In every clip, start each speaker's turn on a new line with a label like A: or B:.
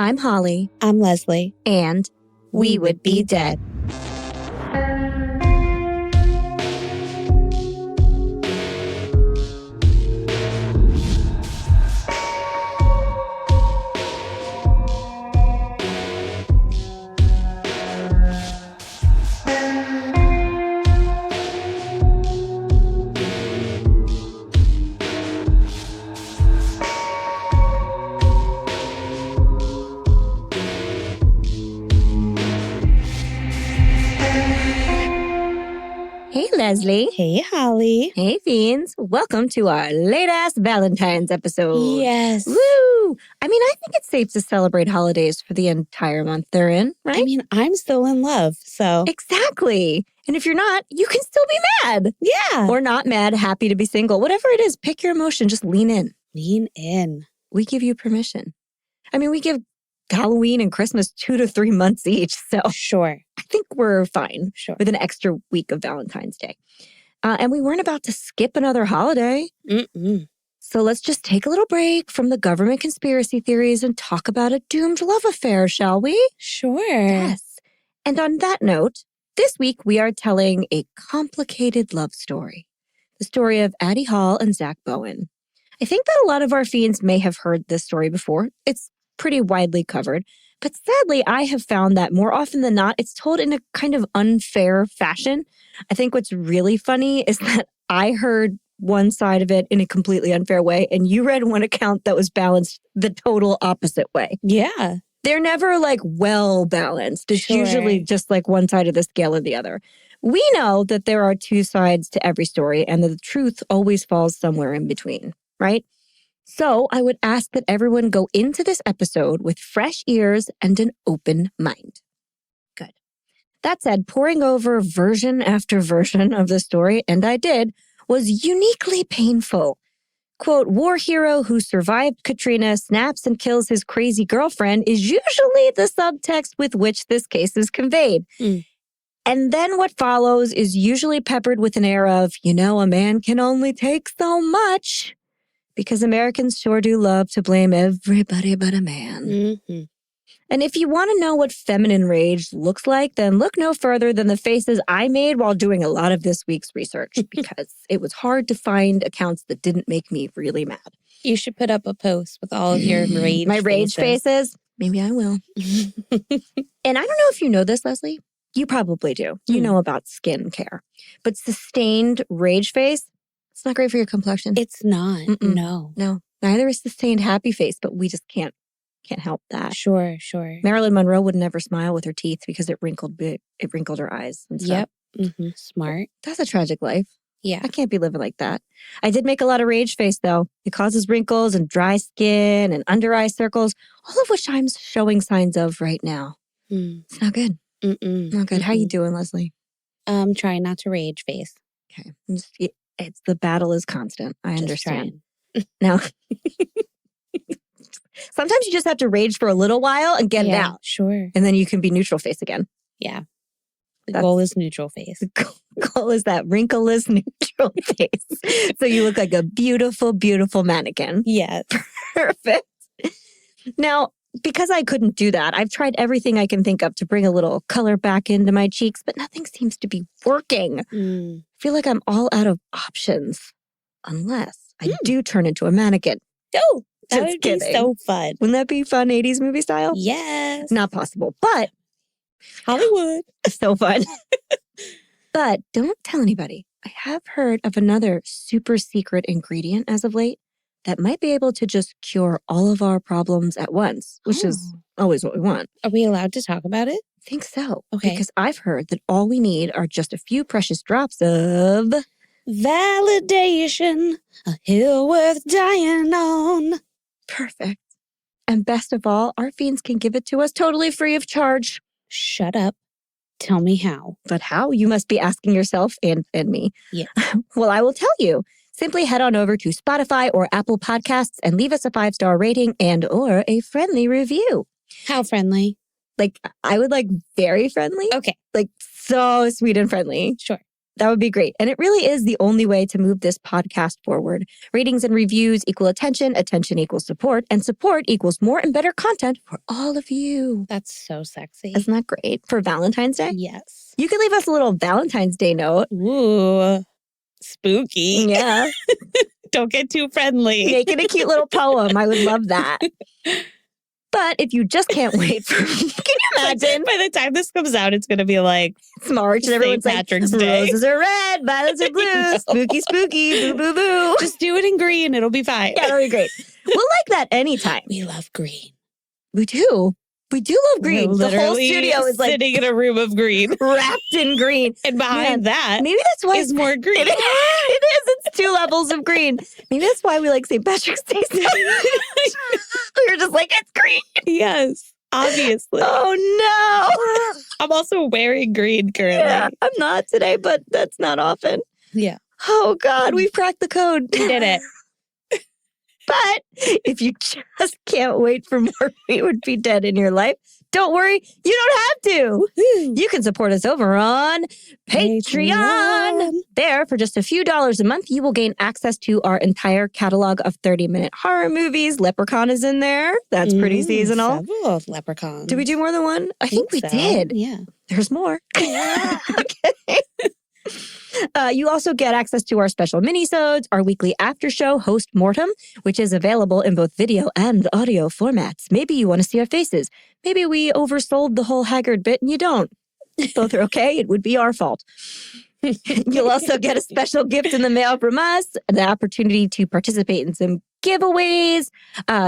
A: I'm Holly.
B: I'm Leslie.
A: And we would be dead. Hey, Leslie.
B: Hey, Holly.
A: Hey, Fiends. Welcome to our late-ass Valentine's episode.
B: Yes.
A: Woo! I mean, I think it's safe to celebrate holidays for the entire month they're in, right?
B: I mean, I'm still in love, so.
A: Exactly. And if you're not, you can still be mad.
B: Yeah.
A: Or not mad, happy to be single. Whatever it is, pick your emotion. Just lean in.
B: Lean in.
A: We give you permission. I mean, we give Halloween and Christmas 2 to 3 months each, so
B: Sure.
A: I think we're fine
B: Sure.
A: with an extra week of Valentine's Day. And we weren't about to skip another holiday.
B: Mm-mm.
A: So let's just take a little break from the government conspiracy theories and talk about a doomed love affair, shall we?
B: Sure.
A: Yes. And on that note, this week we are telling a complicated love story. The story of Addie Hall and Zach Bowen. I think that a lot of our fiends may have heard this story before. It's pretty widely covered. But sadly, I have found that more often than not, it's told in a kind of unfair fashion. I think what's really funny is that I heard one side of it in a completely unfair way, and you read one account that was balanced the total opposite way.
B: Yeah.
A: They're never like well balanced. It's usually just like one side of the scale or the other. We know that there are two sides to every story and that the truth always falls somewhere in between, right? So I would ask that everyone go into this episode with fresh ears and an open mind. Good. That said, pouring over version after version of the story, and I did, was uniquely painful. Quote, war hero who survived Katrina snaps and kills his crazy girlfriend is usually the subtext with which this case is conveyed. And then what follows is usually peppered with an air of, a man can only take so much. Because Americans sure do love to blame everybody but a man.
B: Mm-hmm.
A: And if you want to know what feminine rage looks like, then look no further than the faces I made while doing a lot of this week's research, because it was hard to find accounts that didn't make me really mad.
B: You should put up a post with all of your rage
A: My rage faces? Maybe I will. And I don't know if you know this, Leslie. You probably do. You know about skin care. But sustained rage face, it's not great for your complexion.
B: It's not.
A: No. Neither is sustained happy face, but we just can't help that.
B: Sure.
A: Marilyn Monroe would never smile with her teeth because it wrinkled her eyes and stuff.
B: Yep. Smart.
A: That's a tragic life.
B: Yeah.
A: I can't be living like that. I did make a lot of rage face, though. It causes wrinkles and dry skin and under eye circles, all of which I'm showing signs of right now. It's not good. Not good. How you doing, Leslie?
B: Trying not to rage face.
A: Okay. It's the battle is constant. I understand. Now, sometimes you just have to rage for a little while and get it out.
B: Sure.
A: And then you can be neutral face again.
B: Yeah. The goal is neutral face.
A: The goal is that wrinkleless neutral face. So you look like a beautiful, beautiful mannequin.
B: Yes.
A: Perfect. Now, because I couldn't do that, I've tried everything I can think of to bring a little color back into my cheeks, but nothing seems to be working. I feel like I'm all out of options. Unless I do turn into a mannequin.
B: Oh, that
A: Just
B: would
A: kidding.
B: be so fun.
A: Wouldn't that be fun, 80s movie style?
B: Yes.
A: Not possible, but
B: Hollywood.
A: so fun. But don't tell anybody. I have heard of another super secret ingredient as of late that might be able to just cure all of our problems at once, which is always what we want.
B: Are we allowed to talk about it?
A: I think so.
B: Okay.
A: Because I've heard that all we need are just a few precious drops of
B: validation, a hill worth dying on.
A: Perfect. And best of all, our fiends can give it to us totally free of charge.
B: Shut up. Tell me how.
A: But how? You must be asking yourself and me.
B: Yeah.
A: Well, I will tell you. Simply head on over to Spotify or Apple Podcasts and leave us a 5-star rating and or a friendly review.
B: How friendly?
A: Like, I would like very friendly.
B: Okay.
A: Like so sweet and friendly.
B: Sure.
A: That would be great. And it really is the only way to move this podcast forward. Ratings and reviews equal attention, attention equals support, and support equals more and better content for all of you.
B: That's so sexy.
A: Isn't that great? For Valentine's Day?
B: Yes.
A: You can leave us a little Valentine's Day note.
B: Ooh, spooky.
A: Yeah.
B: Don't get too friendly.
A: Make it a cute little poem. I would love that. But if you just can't wait for, can you imagine?
B: By the time this comes out, it's going to be like
A: it's March and everyone's
B: St. Patrick's Day.
A: Roses are red, violets are blue, spooky, spooky, boo, boo, boo.
B: Just do it in green. It'll be fine.
A: Yeah, that'll be great. We'll like that anytime.
B: We love green.
A: We do. We do love green.
B: We're
A: the whole studio is like
B: sitting in a room of green.
A: Wrapped in green.
B: And behind that
A: maybe that's why
B: is more green.
A: It is. It's 2 levels of green. Maybe that's why we like St. Patrick's Day. We're just like, it's green.
B: Yes, obviously.
A: Oh, no.
B: I'm also wearing green currently.
A: Yeah, I'm not today, but that's not often.
B: Yeah.
A: Oh, God, we've cracked the code.
B: We did it.
A: But if you just can't wait for more We Would Be Dead in your life, don't worry, you don't have to.
B: Woo-hoo.
A: You can support us over on Patreon. There, for just a few dollars a month, you will gain access to our entire catalog of 30-minute horror movies. Leprechaun is in there. That's pretty seasonal.
B: Several leprechauns.
A: Did we do more than one? I think we
B: so.
A: did.
B: Yeah.
A: There's more. Okay. You also get access to our special minisodes, our weekly after show, Host Mortem, which is available in both video and audio formats. Maybe you want to see our faces. Maybe we oversold the whole Haggard bit and you don't. Both are okay. It would be our fault. You'll also get a special gift in the mail from us, the opportunity to participate in some giveaways,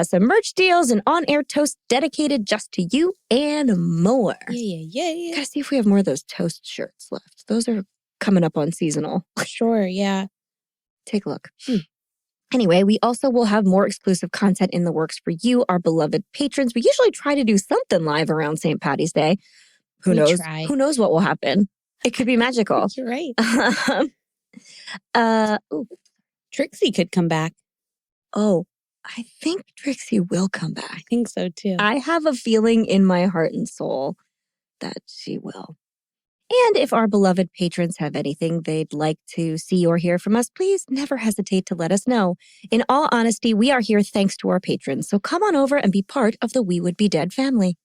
A: some merch deals, and on-air toast dedicated just to you, and more.
B: Yeah.
A: Gotta see if we have more of those toast shirts left. Those are coming up on seasonal.
B: Sure, yeah.
A: Take a look. Anyway, we also will have more exclusive content in the works for you, our beloved patrons. We usually try to do something live around St. Patty's Day. Who knows?
B: Try.
A: Who knows what will happen? It could be magical.
B: You're right. Trixie could come back.
A: Oh, I think Trixie will come back.
B: I think so too.
A: I have a feeling in my heart and soul that she will. And if our beloved patrons have anything they'd like to see or hear from us, please never hesitate to let us know. In all honesty, we are here thanks to our patrons, so come on over and be part of the We Would Be Dead family.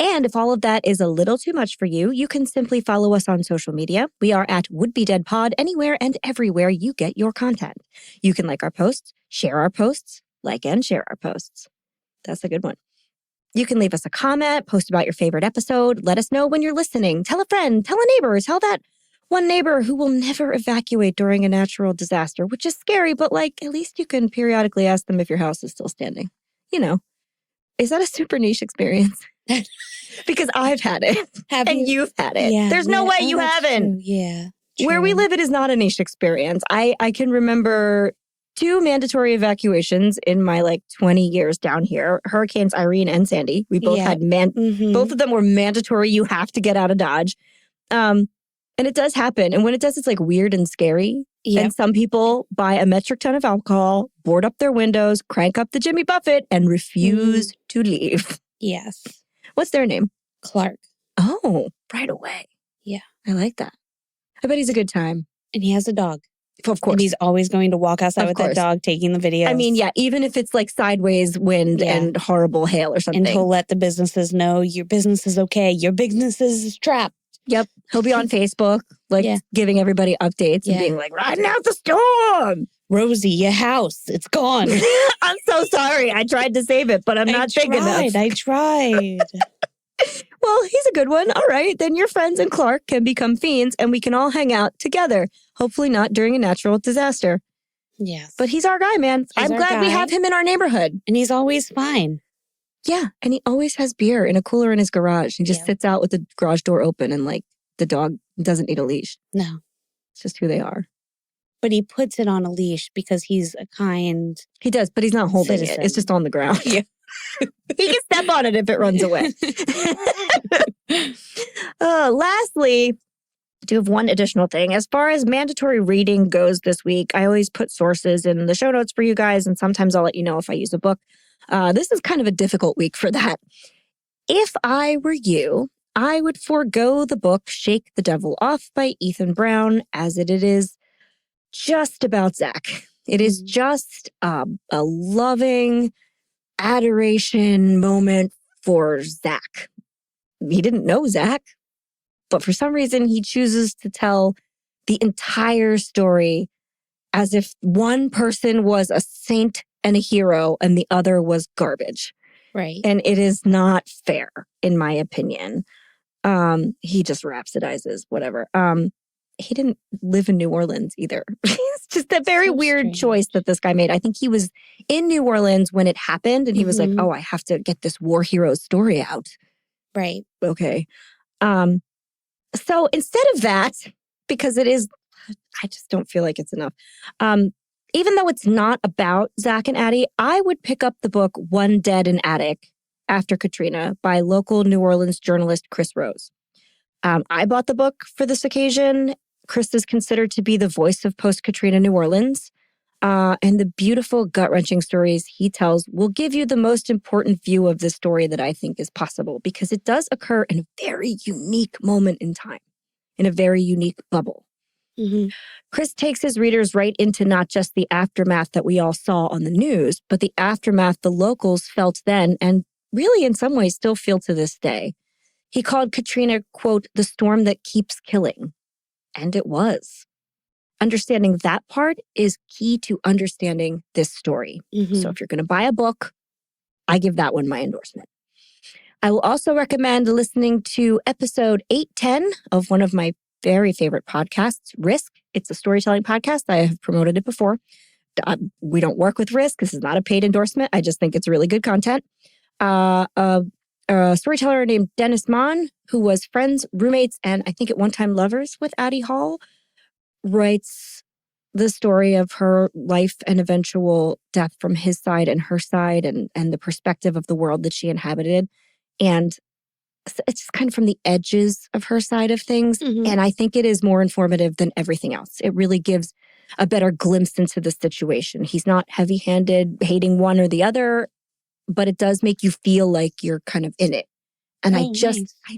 A: And if all of that is a little too much for you, you can simply follow us on social media. We are at Would Be Dead Pod anywhere and everywhere you get your content. You can like our posts, share our posts, like and share our posts. That's a good one. You can leave us a comment, post about your favorite episode, let us know when you're listening, tell a friend, tell a neighbor, tell that one neighbor who will never evacuate during a natural disaster, which is scary, but like at least you can periodically ask them if your house is still standing. You know, is that a super niche experience? Because I've had it and you've had it.
B: Yeah,
A: There's no way you haven't.
B: True. Yeah. True.
A: Where we live, it is not a niche experience. I can remember 2 mandatory evacuations in my 20 years down here. Hurricanes Irene and Sandy. We both had both of them were mandatory. You have to get out of Dodge. And it does happen. And when it does, it's weird and scary. Yep. And some people buy a metric ton of alcohol, board up their windows, crank up the Jimmy Buffett, and refuse to leave.
B: Yes.
A: What's their name?
B: Clark.
A: Oh, right away.
B: Yeah.
A: I like that. I bet he's a good time.
B: And he has a dog.
A: Of course.
B: And he's always going to walk outside with that dog, taking the videos.
A: I mean, yeah, even if it's sideways wind and horrible hail or something.
B: And he'll let the businesses know your business is okay. Your business is trapped.
A: Yep. He'll be on Facebook, giving everybody updates and being riding out the storm.
B: Rosie, your house, it's gone.
A: I'm so sorry. I tried to save it, but I'm not big enough.
B: I tried.
A: Well, he's a good one. All right. Then your friends and Clark can become fiends and we can all hang out together. Hopefully not during a natural disaster.
B: Yes.
A: But he's our guy, man. I'm glad we have him in our neighborhood.
B: And he's always fine.
A: Yeah. And he always has beer in a cooler in his garage. He just sits out with the garage door open and the dog doesn't need a leash.
B: No.
A: It's just who they are.
B: But he puts it on a leash because he's a kind
A: He does, but he's not holding
B: citizen.
A: it. It's just on the ground.
B: Yeah.
A: He can step on it if it runs away. Lastly, I do have one additional thing. As far as mandatory reading goes this week, I always put sources in the show notes for you guys, and sometimes I'll let you know if I use a book. This is kind of a difficult week for that. If I were you, I would forego the book Shake the Devil Off by Ethan Brown, as it is just about Zach. It is just a loving adoration moment for Zach. He didn't know Zach, but for some reason he chooses to tell the entire story as if one person was a saint and a hero and the other was garbage.
B: Right.
A: And it is not fair, in my opinion. He just rhapsodizes, whatever. He didn't live in New Orleans either. It's just a very weird choice that this guy made. I think he was in New Orleans when it happened, and he was like, oh, I have to get this war hero story out.
B: Right.
A: Okay. So instead of that, because it is, I just don't feel like it's enough. Even though it's not about Zach and Addie, I would pick up the book One Dead in Attic After Katrina by local New Orleans journalist Chris Rose. I bought the book for this occasion. Chris is considered to be the voice of post-Katrina New Orleans. And the beautiful, gut-wrenching stories he tells will give you the most important view of the story that I think is possible, because it does occur in a very unique moment in time, in a very unique bubble. Chris takes his readers right into not just the aftermath that we all saw on the news, but the aftermath the locals felt then and really in some ways still feel to this day. He called Katrina, quote, the storm that keeps killing. And it was. Understanding that part is key to understanding this story. So if you're going to buy a book, I give that one my endorsement. I will also recommend listening to episode 810 of one of my very favorite podcasts, Risk. It's a storytelling podcast. I have promoted it before. We don't work with Risk. This is not a paid endorsement. I just think it's really good content. A storyteller named Dennis Mann, who was friends, roommates, and I think at one time lovers with Addie Hall, writes the story of her life and eventual death from his side and her side and the perspective of the world that she inhabited. And it's just kind of from the edges of her side of things. And I think it is more informative than everything else. It really gives a better glimpse into the situation. He's not heavy-handed, hating one or the other, but it does make you feel like you're kind of in it. And I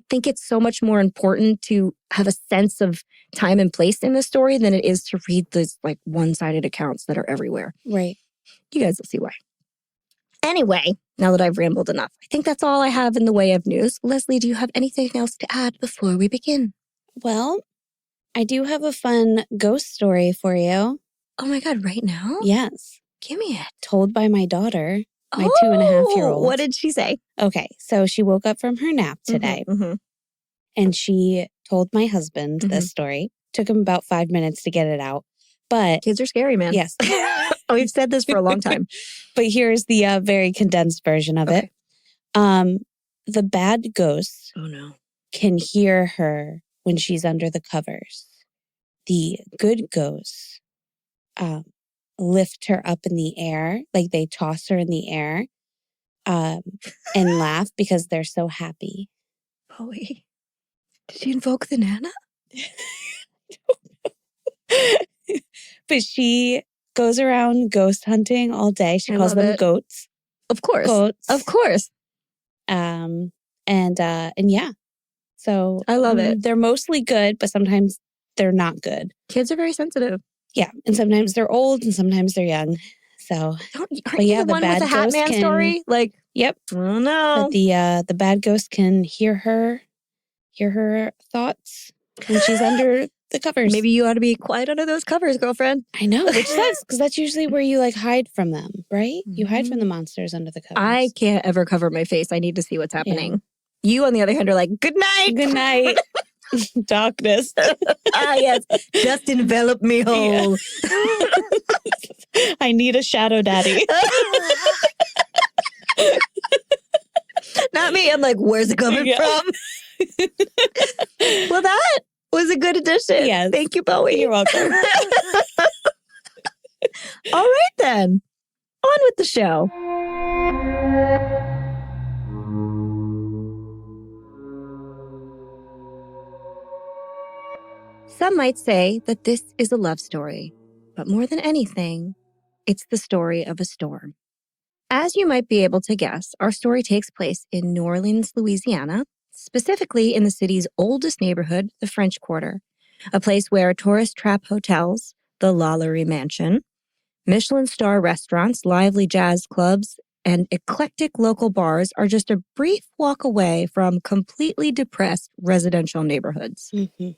A: think it's so much more important to have a sense of time and place in the story than it is to read these like one-sided accounts that are everywhere.
B: Right.
A: You guys will see why. Anyway, now that I've rambled enough, I think that's all I have in the way of news. Leslie, do you have anything else to add before we begin?
B: Well, I do have a fun ghost story for you.
A: Oh my God, right now?
B: Yes.
A: Give me it.
B: Told by my daughter, my 2.5-year-old.
A: What did she say?
B: Okay, so she woke up from her nap today and she told my husband this story. Took him about 5 minutes to get it out. But
A: kids are scary, man.
B: Yes.
A: We've said this for a long time.
B: But here's the very condensed version of it. The bad ghost can hear her when she's under the covers. The good ghosts lift her up in the air, like they toss her in the air and laugh because they're so happy.
A: Bowie, did she invoke the Nana?
B: But she goes around ghost hunting all day. She calls them goats.
A: Of course.
B: Goats.
A: Of course.
B: And yeah. So
A: I love it.
B: They're mostly good, but sometimes they're not good.
A: Kids are very sensitive.
B: Yeah. And sometimes they're old and sometimes they're young. So
A: aren't you the one with the Hat Man story? Like,
B: yep.
A: I don't know.
B: But the bad ghost can hear her thoughts when she's under the covers.
A: Maybe you ought to be quiet under those covers, girlfriend.
B: I know, which sucks, because that's usually where you like hide from them, right? You hide from the monsters under the covers.
A: I can't ever cover my face. I need to see what's happening. Yeah. You, on the other hand, are like, good night.
B: Good night. Darkness.
A: Yes. Just envelop me whole.
B: Yeah. I need a shadow daddy.
A: Not me. I'm like, where's it coming from? Well, that was a good addition.
B: Yes.
A: Thank you, Bowie.
B: You're welcome.
A: All right, then. On with the show. Some might say that this is a love story, but more than anything, it's the story of a storm. As you might be able to guess, our story takes place in New Orleans, Louisiana, specifically in the city's oldest neighborhood, the French Quarter, a place where tourist trap hotels, the Lalaurie Mansion, Michelin star restaurants, lively jazz clubs, and eclectic local bars are just a brief walk away from completely depressed residential neighborhoods.
B: Mm-hmm.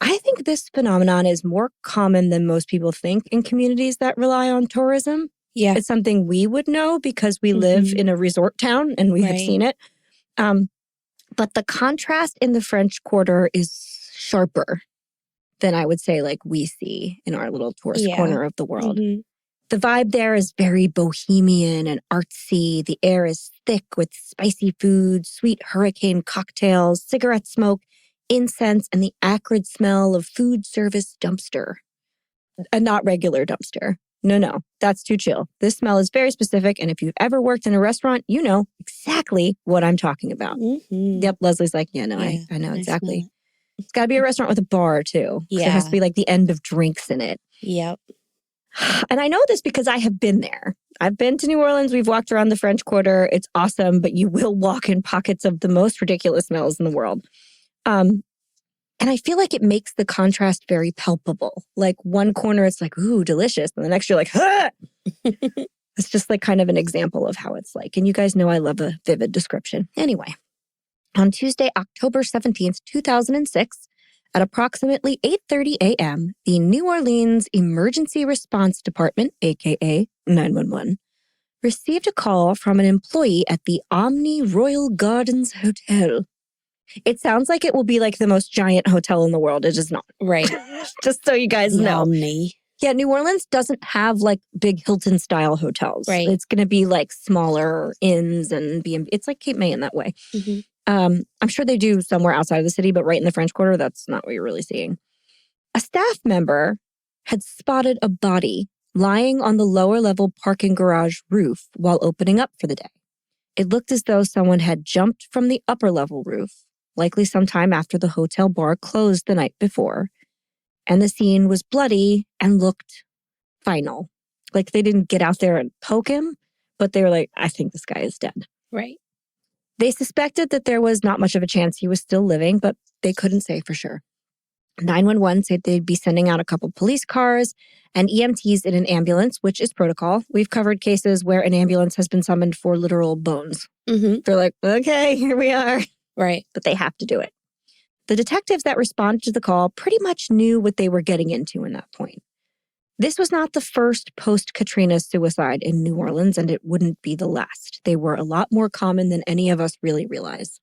A: I think this phenomenon is more common than most people think in communities that rely on tourism.
B: Yeah.
A: It's something we would know because we live in a resort town and we have seen it. But the contrast in the French Quarter is sharper than I would say like we see in our little tourist corner of the world. Mm-hmm. The vibe there is very bohemian and artsy. The air is thick with spicy food, sweet hurricane cocktails, cigarette smoke, incense, and the acrid smell of food service dumpster. A not regular dumpster. No, that's too chill. This smell is very specific, and if you've ever worked in a restaurant, you know exactly what I'm talking about. Mm-hmm. Yep, Leslie's like, I know exactly. It's got to be a restaurant with a bar, too. Yeah. It has to be like the end of drinks in it.
B: Yep.
A: And I know this because I have been there. I've been to New Orleans. We've walked around the French Quarter. It's awesome, but you will walk in pockets of the most ridiculous smells in the world. And I feel like it makes the contrast very palpable. Like one corner, it's like, ooh, delicious. And the next, you're like, ah! It's just like kind of an example of how it's like. And you guys know I love a vivid description. Anyway, on Tuesday, October 17th, 2006, at approximately 8:30 a.m., the New Orleans Emergency Response Department, aka 911, received a call from an employee at the Omni Royal Gardens Hotel. It sounds like it will be like the most giant hotel in the world. It is not.
B: Right.
A: Just so you guys know.
B: Omni.
A: Yeah, New Orleans doesn't have like big Hilton-style hotels.
B: Right.
A: It's going to be like smaller inns and B&B. It's like Cape May in that way. Mm-hmm. I'm sure they do somewhere outside of the city, but right in the French Quarter, that's not what you're really seeing. A staff member had spotted a body lying on the lower level parking garage roof while opening up for the day. It looked as though someone had jumped from the upper level roof, likely sometime after the hotel bar closed the night before. And the scene was bloody and looked final. Like they didn't get out there and poke him, but they were like, I think this guy is dead.
B: Right.
A: They suspected that there was not much of a chance he was still living, but they couldn't say for sure. 911 said they'd be sending out a couple police cars and EMTs in an ambulance, which is protocol. We've covered cases where an ambulance has been summoned for literal bones. Mm-hmm. They're like, okay, here we are.
B: Right.
A: But they have to do it. The detectives that responded to the call pretty much knew what they were getting into in that point. This was not the first post-Katrina suicide in New Orleans, and it wouldn't be the last. They were a lot more common than any of us really realize.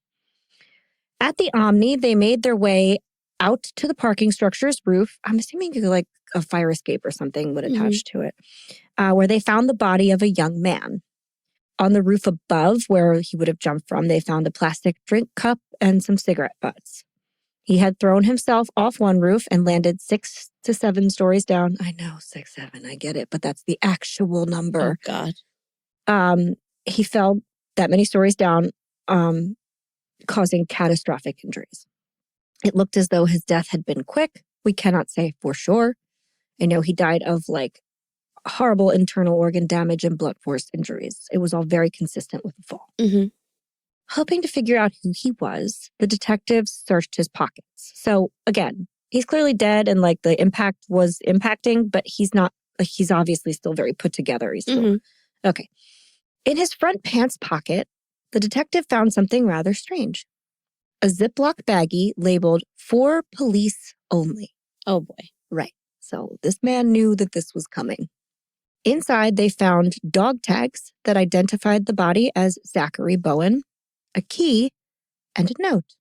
A: At the Omni, they made their way out to the parking structure's roof. I'm assuming like a fire escape or something would attach to it, where they found the body of a young man. On the roof above, where he would have jumped from, they found a plastic drink cup and some cigarette butts. He had thrown himself off one roof and landed 6 to 7 stories down. I know, 6, 7, I get it, but that's the actual number.
B: Oh, God.
A: He fell that many stories down, causing catastrophic injuries. It looked as though his death had been quick. We cannot say for sure. I know he died of like horrible internal organ damage and blunt force injuries. It was all very consistent with the fall. Mm-hmm. Hoping to figure out who he was, the detectives searched his pockets. So again, he's clearly dead and like the impact was impacting, but he's not, like he's obviously still very put together. He's still, okay. In his front pants pocket, the detective found something rather strange. A Ziploc baggie labeled "For Police Only."
B: Oh boy.
A: Right. So this man knew that this was coming. Inside, they found dog tags that identified the body as Zachary Bowen, a key, and a note.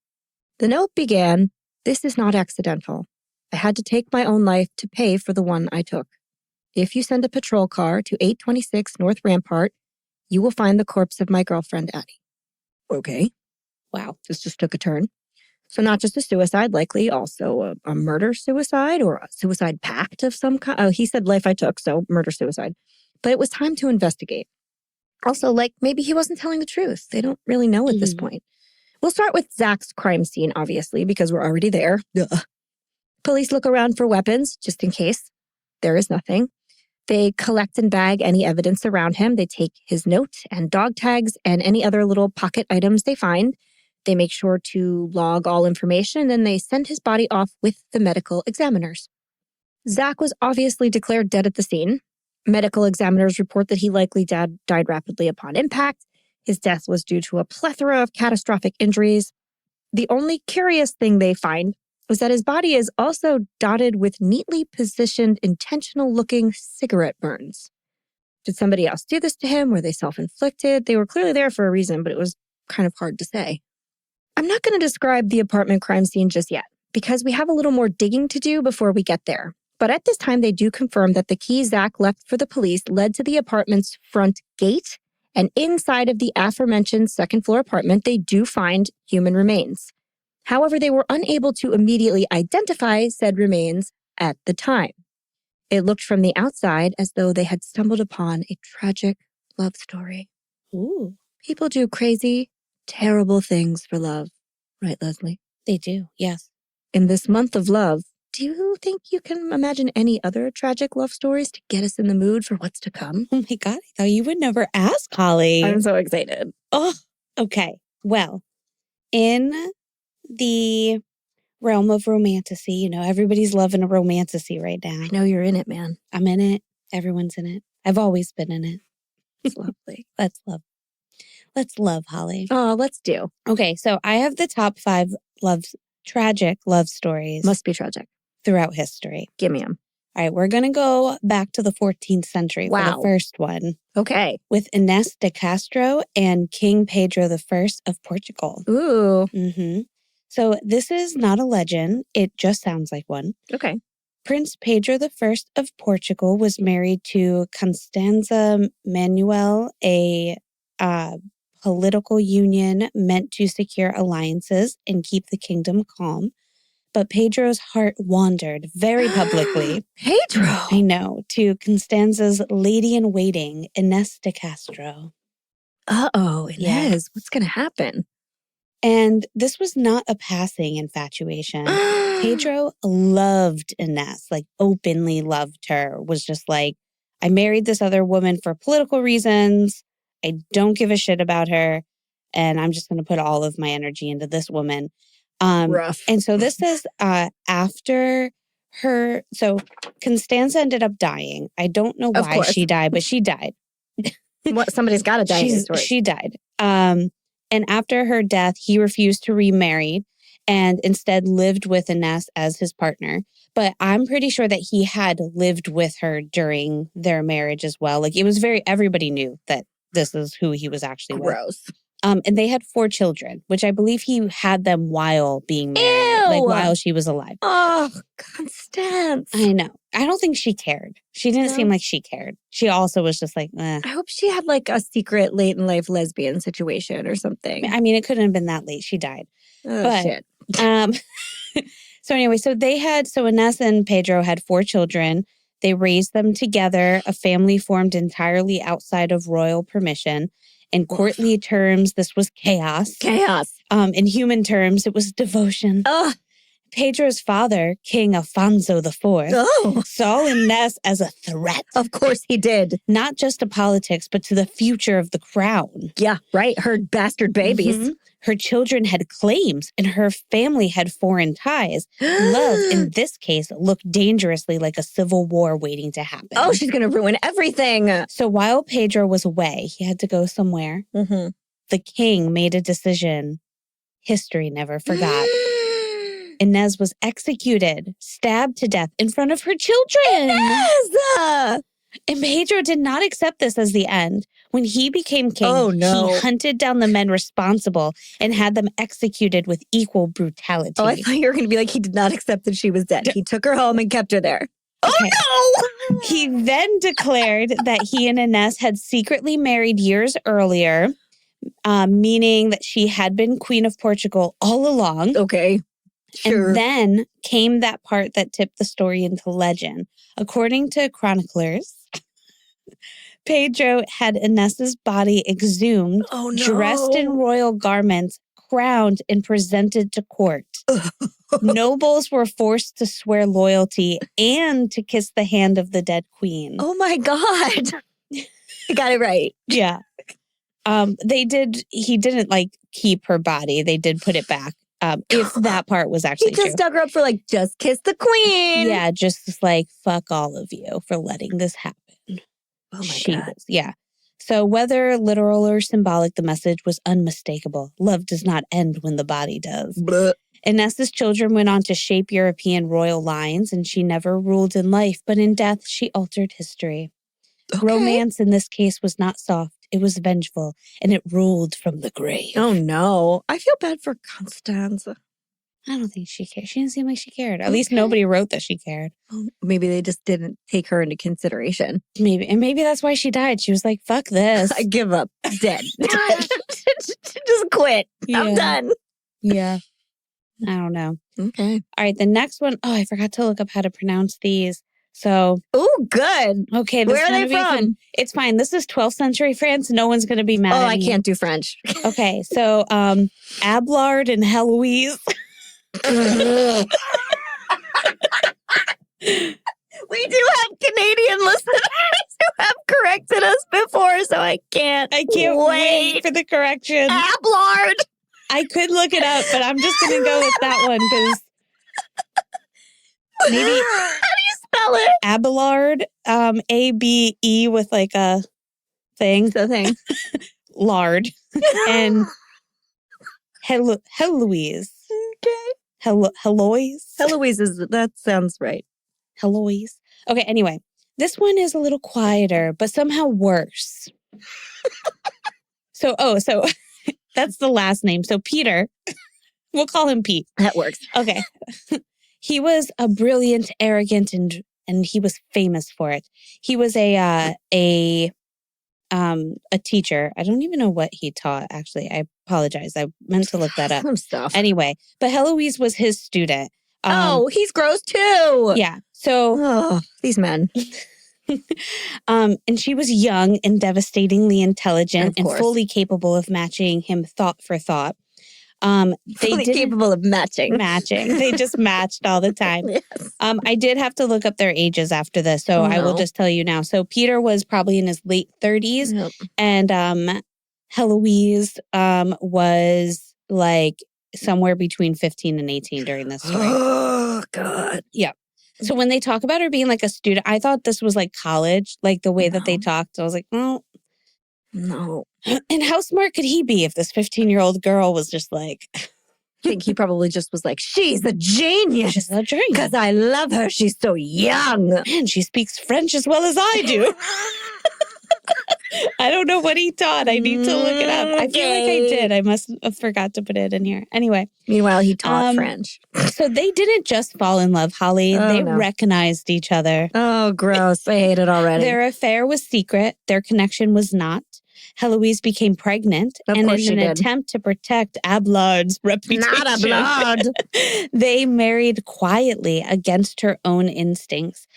A: The note began, "This is not accidental. I had to take my own life to pay for the one I took. If you send a patrol car to 826 North Rampart, you will find the corpse of my girlfriend, Addie." Okay. Wow, this just took a turn. So not just a suicide, likely also a murder-suicide or a suicide pact of some kind. Oh, he said life I took, so murder-suicide. But it was time to investigate. Also, like, maybe he wasn't telling the truth. They don't really know at this point. We'll start with Zach's crime scene, obviously, because we're already there. Duh. Police look around for weapons, just in case. There is nothing. They collect and bag any evidence around him. They take his note and dog tags and any other little pocket items they find. They make sure to log all information, and then they send his body off with the medical examiners. Zach was obviously declared dead at the scene. Medical examiners report that he likely died rapidly upon impact. His death was due to a plethora of catastrophic injuries. The only curious thing they find was that his body is also dotted with neatly positioned, intentional-looking cigarette burns. Did somebody else do this to him? Were they self-inflicted? They were clearly there for a reason, but it was kind of hard to say. I'm not going to describe the apartment crime scene just yet, because we have a little more digging to do before we get there. But at this time, they do confirm that the key Zach left for the police led to the apartment's front gate, and inside of the aforementioned second-floor apartment, they do find human remains. However, they were unable to immediately identify said remains at the time. It looked from the outside as though they had stumbled upon a tragic love story.
B: Ooh.
A: People do crazy, terrible things for love. Right, Leslie?
B: They do, yes.
A: In this month of love, do you think you can imagine any other tragic love stories to get us in the mood for what's to come?
B: Oh my God, I thought you would never ask, Holly.
A: I'm so excited.
B: Oh, okay. Well, in the realm of romantasy, everybody's loving a romantasy right now.
A: I know you're in it, man.
B: I'm in it. Everyone's in it. I've always been in it.
A: It's lovely.
B: Let's love. Let's love, Holly.
A: Oh, let's do.
B: Okay, so I have the top 5 tragic love stories.
A: Must be tragic.
B: Throughout history.
A: Give me them.
B: All right, we're going to go back to the 14th century for the first one.
A: Okay.
B: With Inés de Castro and King Pedro I of Portugal.
A: Ooh.
B: Mm-hmm. So this is not a legend. It just sounds like one.
A: Okay.
B: Prince Pedro I of Portugal was married to Constanza Manuel, a political union meant to secure alliances and keep the kingdom calm. But Pedro's heart wandered very publicly.
A: Pedro!
B: I know. To Constanza's lady-in-waiting, Inés de Castro.
A: Uh-oh, Inés. Yeah. What's going to happen?
B: And this was not a passing infatuation. Pedro loved Inés, openly loved her. Was just like, I married this other woman for political reasons. I don't give a shit about her. And I'm just going to put all of my energy into this woman.
A: Rough.
B: And so this is after her. So Constanza ended up dying. I don't know why she died, but she died.
A: Somebody's got to die in this story.
B: She died. And after her death, he refused to remarry and instead lived with Inés as his partner. But I'm pretty sure that he had lived with her during their marriage as well. It was everybody knew that this is who he was actually with.
A: Gross.
B: And they had 4 children, which I believe he had them while being married, while she was alive.
A: Oh, Constance.
B: I know. I don't think she cared. She didn't seem like she cared. She also was just like, eh.
A: I hope she had a secret late in life lesbian situation or something.
B: I mean, it couldn't have been that late. She died.
A: Oh, shit.
B: So anyway, so Inés and Pedro had 4 children. They raised them together, a family formed entirely outside of royal permission. In courtly terms, this was chaos.
A: Chaos.
B: In human terms, it was devotion. Pedro's father, King Afonso IV, saw Inés as a threat.
A: Of course he did.
B: Not just to politics, but to the future of the crown.
A: Yeah, right. Her bastard babies.
B: Mm-hmm. Her children had claims, and her family had foreign ties. Love, in this case, looked dangerously like a civil war waiting to happen.
A: Oh, she's going to ruin everything.
B: So while Pedro was away, he had to go somewhere.
A: Mm-hmm.
B: The king made a decision history never forgot. Inés was executed, stabbed to death in front of her children.
A: Inés!
B: And Pedro did not accept this as the end. When he became king, he hunted down the men responsible and had them executed with equal brutality.
A: Oh, I thought you were going to be like, he did not accept that she was dead. He took her home and kept her there. Okay. Oh, no!
B: He then declared that he and Inés had secretly married years earlier, meaning that she had been Queen of Portugal all along.
A: Okay. Sure.
B: And then came that part that tipped the story into legend. According to chroniclers, Pedro had Inés's body exhumed, dressed in royal garments, crowned, and presented to court. Nobles were forced to swear loyalty and to kiss the hand of the dead queen.
A: Oh my God. I got it right.
B: Yeah. He didn't like keep her body. They did put it back. If that part was actually
A: He just
B: true.
A: dug her up for like, just kiss the queen.
B: Yeah, just like, fuck all of you for letting this happen.
A: Oh my God.
B: Yeah. So whether literal or symbolic, the message was unmistakable. Love does not end when the body does.
A: Blech.
B: Inessa's children went on to shape European royal lines, and she never ruled in life, but in death, she altered history.
A: Okay.
B: Romance in this case was not soft. It was vengeful, and it ruled from the grave.
A: Oh, no. I feel bad for Constance.
B: I don't think she cared. She didn't seem like she cared. At least nobody wrote that she cared.
A: Well, maybe they just didn't take her into consideration.
B: Maybe. And maybe that's why she died. She was like, fuck this.
A: I give up. Dead. Just quit.
B: Yeah.
A: I'm done.
B: Yeah. I don't know.
A: Okay.
B: All right. The next one. Oh, I forgot to look up how to pronounce these. So.
A: Oh, good.
B: Okay.
A: Where are they from?
B: Fun. It's fine. This is 12th century France. No one's going to be mad at me.
A: Oh, I can't do French.
B: Okay. So, Abelard and Heloise.
A: We do have Canadian listeners who have corrected us before, so I can't
B: wait for the correction.
A: Abelard.
B: I could look it up, but I'm just going to go with that one because maybe.
A: How do you spell it?
B: Abelard, ABE with like a thing.
A: The thing.
B: Lard. And Heloise.
A: Okay.
B: Heloise?
A: Heloise that sounds right.
B: Heloise. Okay, anyway. This one is a little quieter, but somehow worse. So that's the last name. So Peter, we'll call him Pete.
A: That works.
B: Okay. He was a brilliant, arrogant, and he was famous for it. He was a teacher. I don't even know what he taught, actually. I apologize. I meant to look that up.
A: Some stuff.
B: Anyway, but Heloise was his student.
A: He's gross too.
B: Yeah. So
A: these men.
B: And she was young and devastatingly intelligent and
A: course.
B: fully capable of matching him thought for thought.
A: Fully capable of matching.
B: They just matched all the time.
A: Yes.
B: I did have to look up their ages after this, so I will just tell you now. So Peter was probably in his late 30s,
A: yep.
B: And Heloise was like somewhere between 15 and 18 during this story.
A: Oh, God.
B: Yeah. So when they talk about her being like a student, I thought this was like college, like the way that they talked. I was like, oh.
A: No.
B: And how smart could he be if this 15-year-old girl was just like...
A: I think he probably just was like, she's a genius.
B: She's a genius.
A: Because I love her. She's so young.
B: Man, she speaks French as well as I do. I don't know what he taught. I need to look it up. I feel like I did. I must have forgot to put it in here. Anyway.
A: Meanwhile, he taught French.
B: So they didn't just fall in love, Holly. They recognized each other.
A: Oh, gross. I hate it already.
B: Their affair was secret. Their connection was not. Heloise became pregnant, and in an attempt to protect Abelard's reputation,
A: not Abelard,
B: they married quietly against her own instincts.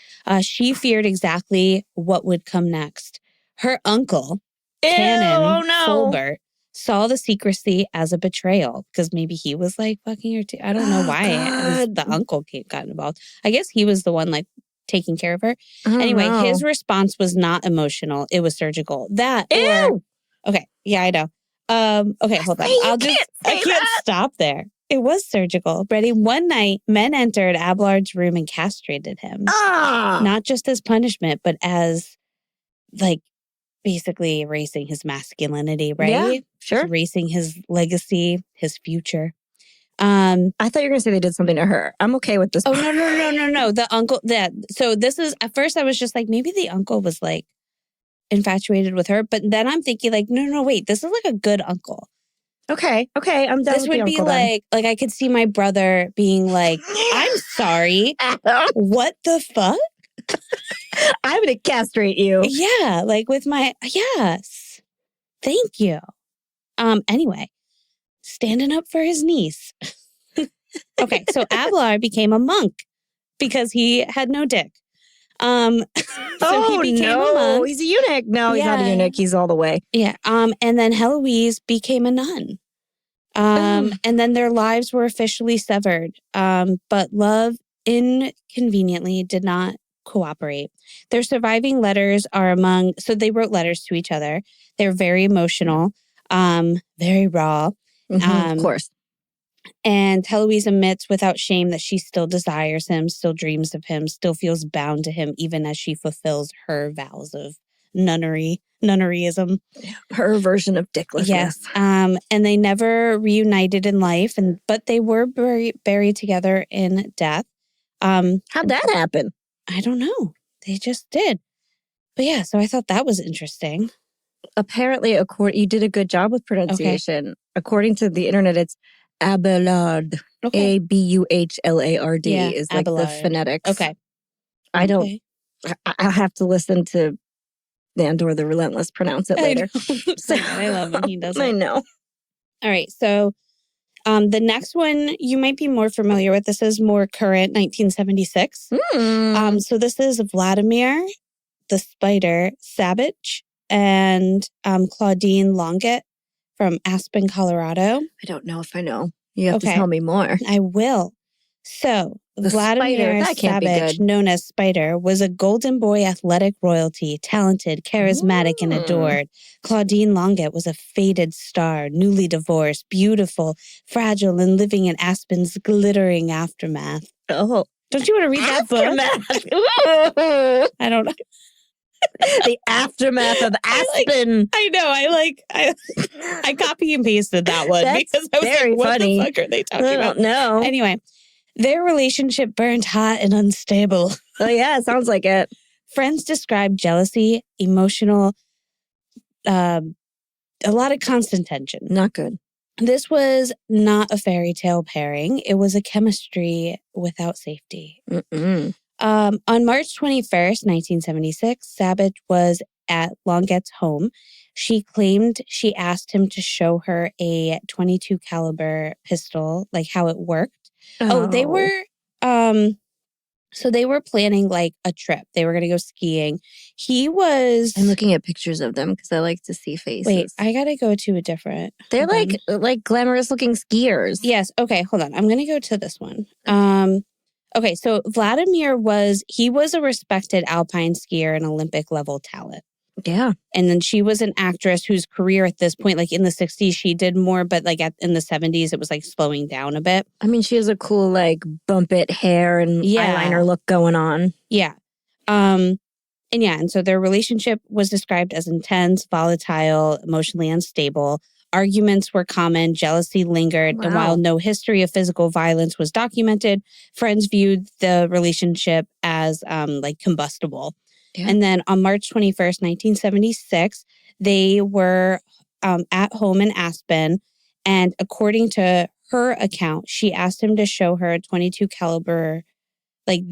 B: She feared exactly what would come next. Her uncle, Canon Fulbert, saw the secrecy as a betrayal because maybe he was like fucking her too. I don't know why the uncle got involved. I guess he was the one like taking care of her. Anyway, his response was not emotional. It was surgical. Okay. Yeah, I know. Okay, hold on. I can't stop there. It was surgical. Ready? One night, men entered Abelard's room and castrated him. Not just as punishment, but as like basically erasing his masculinity, right?
A: Yeah, sure.
B: Erasing his legacy, his future.
A: I thought you were going to say they did something to her. I'm okay with this.
B: Oh, no. The uncle, so this is, at first I was just like, maybe the uncle was like infatuated with her. But then I'm thinking like, no, wait, this is like a good uncle.
A: Okay. I'm done.
B: This would be like I could see my brother being like, I'm sorry. What the fuck?
A: I'm going to castrate you.
B: Yeah. Like with yes. Thank you. Anyway. Standing up for his niece. Okay, so Abelard became a monk because he had no dick. He became a monk.
A: He's a eunuch. No, he's not a eunuch. He's all the way.
B: Yeah. And then Heloise became a nun. And then their lives were officially severed. But love inconveniently did not cooperate. Their surviving letters are so they wrote letters to each other. They're very emotional, very raw.
A: Of course.
B: And Heloise admits without shame that she still desires him, still dreams of him, still feels bound to him, even as she fulfills her vows of nunneryism.
A: Her version of dicklessness.
B: Yes. And they never reunited in life, but they were buried together in death.
A: How'd that happen?
B: I don't know. They just did. But yeah, so I thought that was interesting.
A: Apparently, you did a good job with pronunciation. Okay. According to the internet, it's Abelard. Okay. Abuhlard is like Abelard. The phonetics.
B: Okay.
A: I'll have to listen to Nandor the Relentless pronounce it later.
B: I love when he does it.
A: I know.
B: All right. So the next one you might be more familiar with. This is more current, 1976. So this is Vladimir the Spider Savage and Claudine Longet from Aspen, Colorado.
A: I don't know if I know. You have to tell me more.
B: I will. So, Vladimir Savage, known as Spider, was a golden boy athletic royalty, talented, charismatic, and adored. Claudine Longet was a faded star, newly divorced, beautiful, fragile, and living in Aspen's glittering aftermath.
A: Oh.
B: Don't you want to read that book? I don't know.
A: The aftermath of Aspen.
B: I know. I copy and pasted that one because I was
A: very
B: like, what
A: funny.
B: the fuck are they talking about?
A: No.
B: Anyway, their relationship burned hot and unstable.
A: Oh, yeah. It sounds like it.
B: Friends described jealousy, emotional, a lot of constant tension.
A: Not good.
B: This was not a fairy tale pairing. It was a chemistry without safety. On March 21st, 1976, Savage was at Longet's home. She claimed she asked him to show her a .22 caliber pistol, like how it worked. They were, so they were planning like a trip. They were going to go skiing. I'm
A: looking at pictures of them because I like to see faces.
B: Wait, I got to go to a different.
A: They're like glamorous looking skiers.
B: Yes. Okay, hold on. I'm going to go to this one. Okay, so Vladimir was a respected alpine skier and Olympic level talent.
A: Yeah.
B: And then she was an actress whose career at this point, like in the 60s, she did more, but like in the 70s, it was like slowing down a bit.
A: I mean, she has a cool like bump it hair and eyeliner look going on.
B: Yeah. And so their relationship was described as intense, volatile, emotionally unstable. Arguments were common, jealousy lingered, and while no history of physical violence was documented, friends viewed the relationship as like combustible. Yeah. And then on March 21st, 1976, they were at home in Aspen, and according to her account, she asked him to show her a .22 caliber, like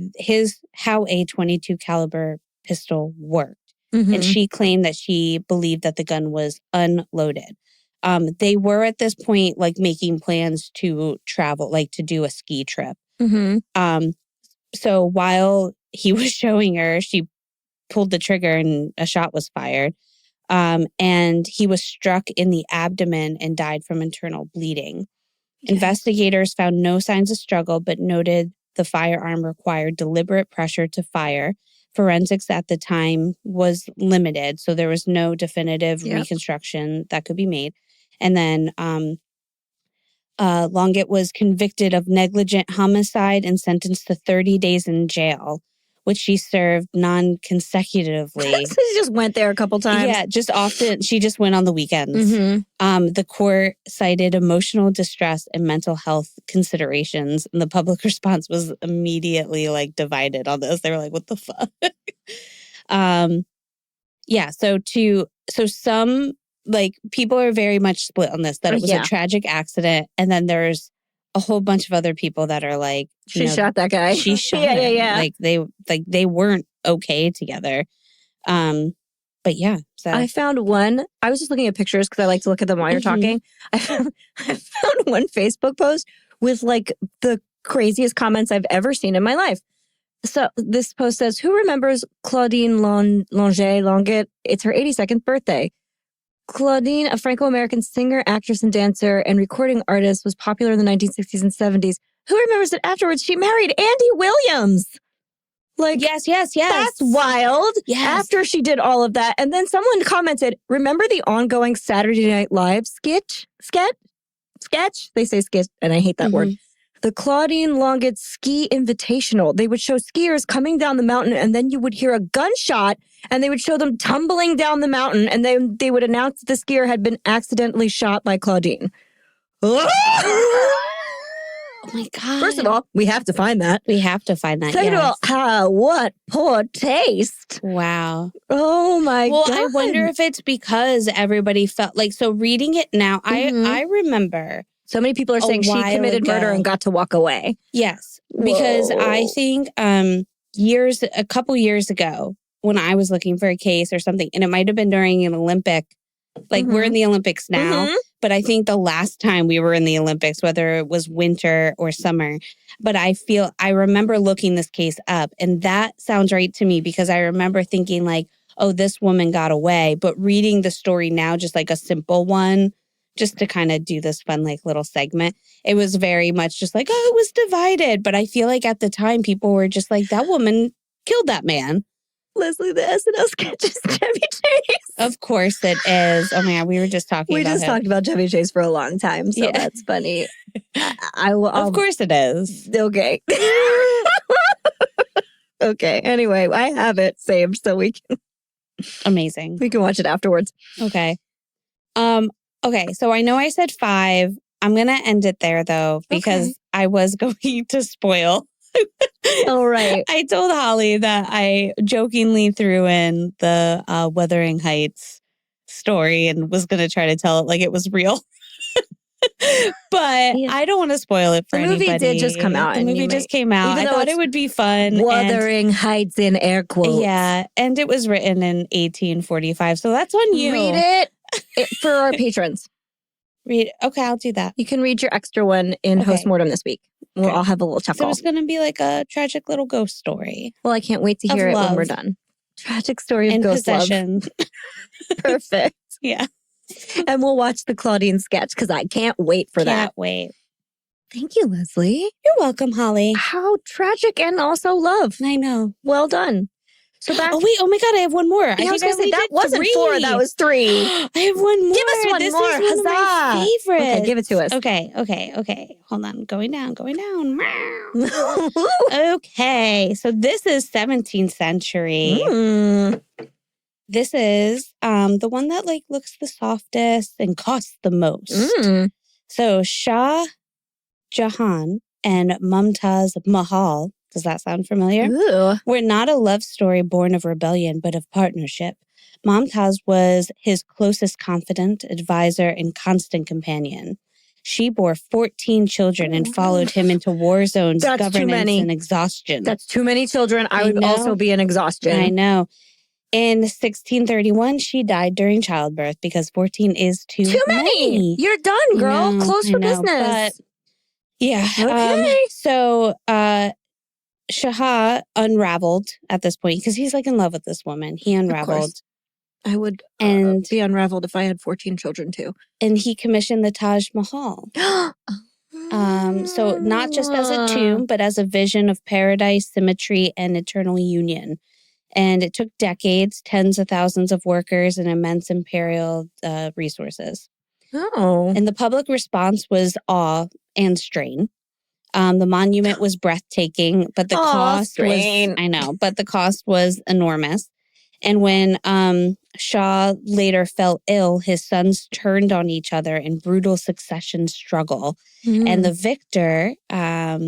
B: how a .22 caliber pistol worked. And she claimed that she believed that the gun was unloaded. They were at this point like making plans to travel, like to do a ski trip. So while he was showing her, she pulled the trigger and a shot was fired. And he was struck in the abdomen and died from internal bleeding. Yes. Investigators found no signs of struggle, but noted the firearm required deliberate pressure to fire. Forensics at the time was limited, so there was no definitive reconstruction that could be made. And then Longet was convicted of negligent homicide and sentenced to 30 days in jail, which she served non-consecutively.
A: So she just went there a couple times?
B: Yeah, just often. She just went on the weekends. The court cited emotional distress and mental health considerations, and the public response was immediately like divided on this. They were like, what the fuck? So some like people are very much split on this, that it was a tragic accident. And then there's a whole bunch of other people that are like,
A: she shot that guy.
B: She shot him. Yeah. Like they weren't okay together. But yeah. So
A: I found one. I was just looking at pictures because I like to look at them while you're talking. I found one Facebook post with like the craziest comments I've ever seen in my life. So this post says, who remembers Claudine Longet? It's her 82nd birthday. Claudine, a Franco-American singer, actress, and dancer, and recording artist, was popular in the 1960s and 70s. Who remembers that afterwards she married Andy Williams? Like,
B: yes.
A: That's wild.
B: Yes.
A: After she did all of that. And then someone commented, remember the ongoing Saturday Night Live sketch? They say sketch, and I hate that word. The Claudine Longet Ski Invitational. They would show skiers coming down the mountain, and then you would hear a gunshot, and they would show them tumbling down the mountain, and then they would announce that the skier had been accidentally shot by Claudine.
B: Oh my God.
A: First of all, we have to find that. Second of all, what poor taste.
B: Wow.
A: Oh my God.
B: Well, I wonder if it's because everybody felt like, so reading it now, I remember.
A: So many people are saying she committed murder and got to walk away.
B: Yes. Because I think a couple years ago, when I was looking for a case or something, and it might have been during an Olympic, like we're in the Olympics now, but I think the last time we were in the Olympics, whether it was winter or summer, but I remember looking this case up, and that sounds right to me because I remember thinking like, oh, this woman got away, but reading the story now, just like a simple one, just to kind of do this fun like little segment, it was very much just like, oh, it was divided. But I feel like at the time people were just like, that woman killed that man.
A: Leslie, the SNL sketch is Chevy Chase.
B: Of course it is. Oh my God, we were just talking about
A: We just talked about Chevy Chase for a long time, so that's funny.
B: Of course it is.
A: Okay. Okay, anyway, I have it saved so we can...
B: Amazing.
A: We can watch it afterwards.
B: Okay. Okay, so I know I said 5. I'm going to end it there, though, because I was going to spoil.
A: All right.
B: I told Holly that I jokingly threw in the Wuthering Heights story and was going to try to tell it like it was real. But I don't want to spoil it for anybody.
A: The movie did just come out.
B: The movie just came out. I thought it would be fun.
A: Wuthering Heights in air quotes.
B: Yeah, and it was written in 1845, so that's on you.
A: Read it for our patrons.
B: Okay, I'll do that.
A: You can read your extra one in Postmortem this week. We'll all have a little chuckle.
B: So it's going to be like a tragic little ghost story.
A: Well, I can't wait to hear it when we're done. Tragic story of ghost
B: possession.
A: Love. Perfect.
B: Yeah.
A: And we'll watch the Claudine sketch because I can't wait for that.
B: Can't wait.
A: Thank you, Leslie.
B: You're welcome, Holly.
A: How tragic and also love.
B: I know.
A: Well done. So
B: oh, wait. Oh, my God. I have one more.
A: I was going to say, that wasn't 4. That was 3.
B: I have one more.
A: Give us one
B: this
A: more.
B: Is one of my favorites.
A: Okay, give it to us.
B: Okay. Hold on. Going down. Okay. So this is 17th century. This is the one that like looks the softest and costs the most. So Shah Jahan and Mumtaz Mahal, does that sound familiar? Were not a love story born of rebellion, but of partnership. Mumtaz was his closest confidant, advisor, and constant companion. She bore 14 children and followed him into war zones, governance, and exhaustion.
A: That's too many children. I would also be in exhaustion.
B: I know. In 1631, she died during childbirth because 14 is too many.
A: You're done, girl. Close for business.
B: But, yeah.
A: Okay.
B: So Shah unraveled at this point because he's like in love with this woman. He unraveled.
A: I would be unraveled if I had 14 children too.
B: And he commissioned the Taj Mahal. So not just as a tomb, but as a vision of paradise, symmetry, and eternal union. And it took decades, tens of thousands of workers, and immense imperial resources. And the public response was awe and strain. The monument was breathtaking, but the cost was enormous. And when Shah later fell ill, his sons turned on each other in brutal succession struggle. And the victor, how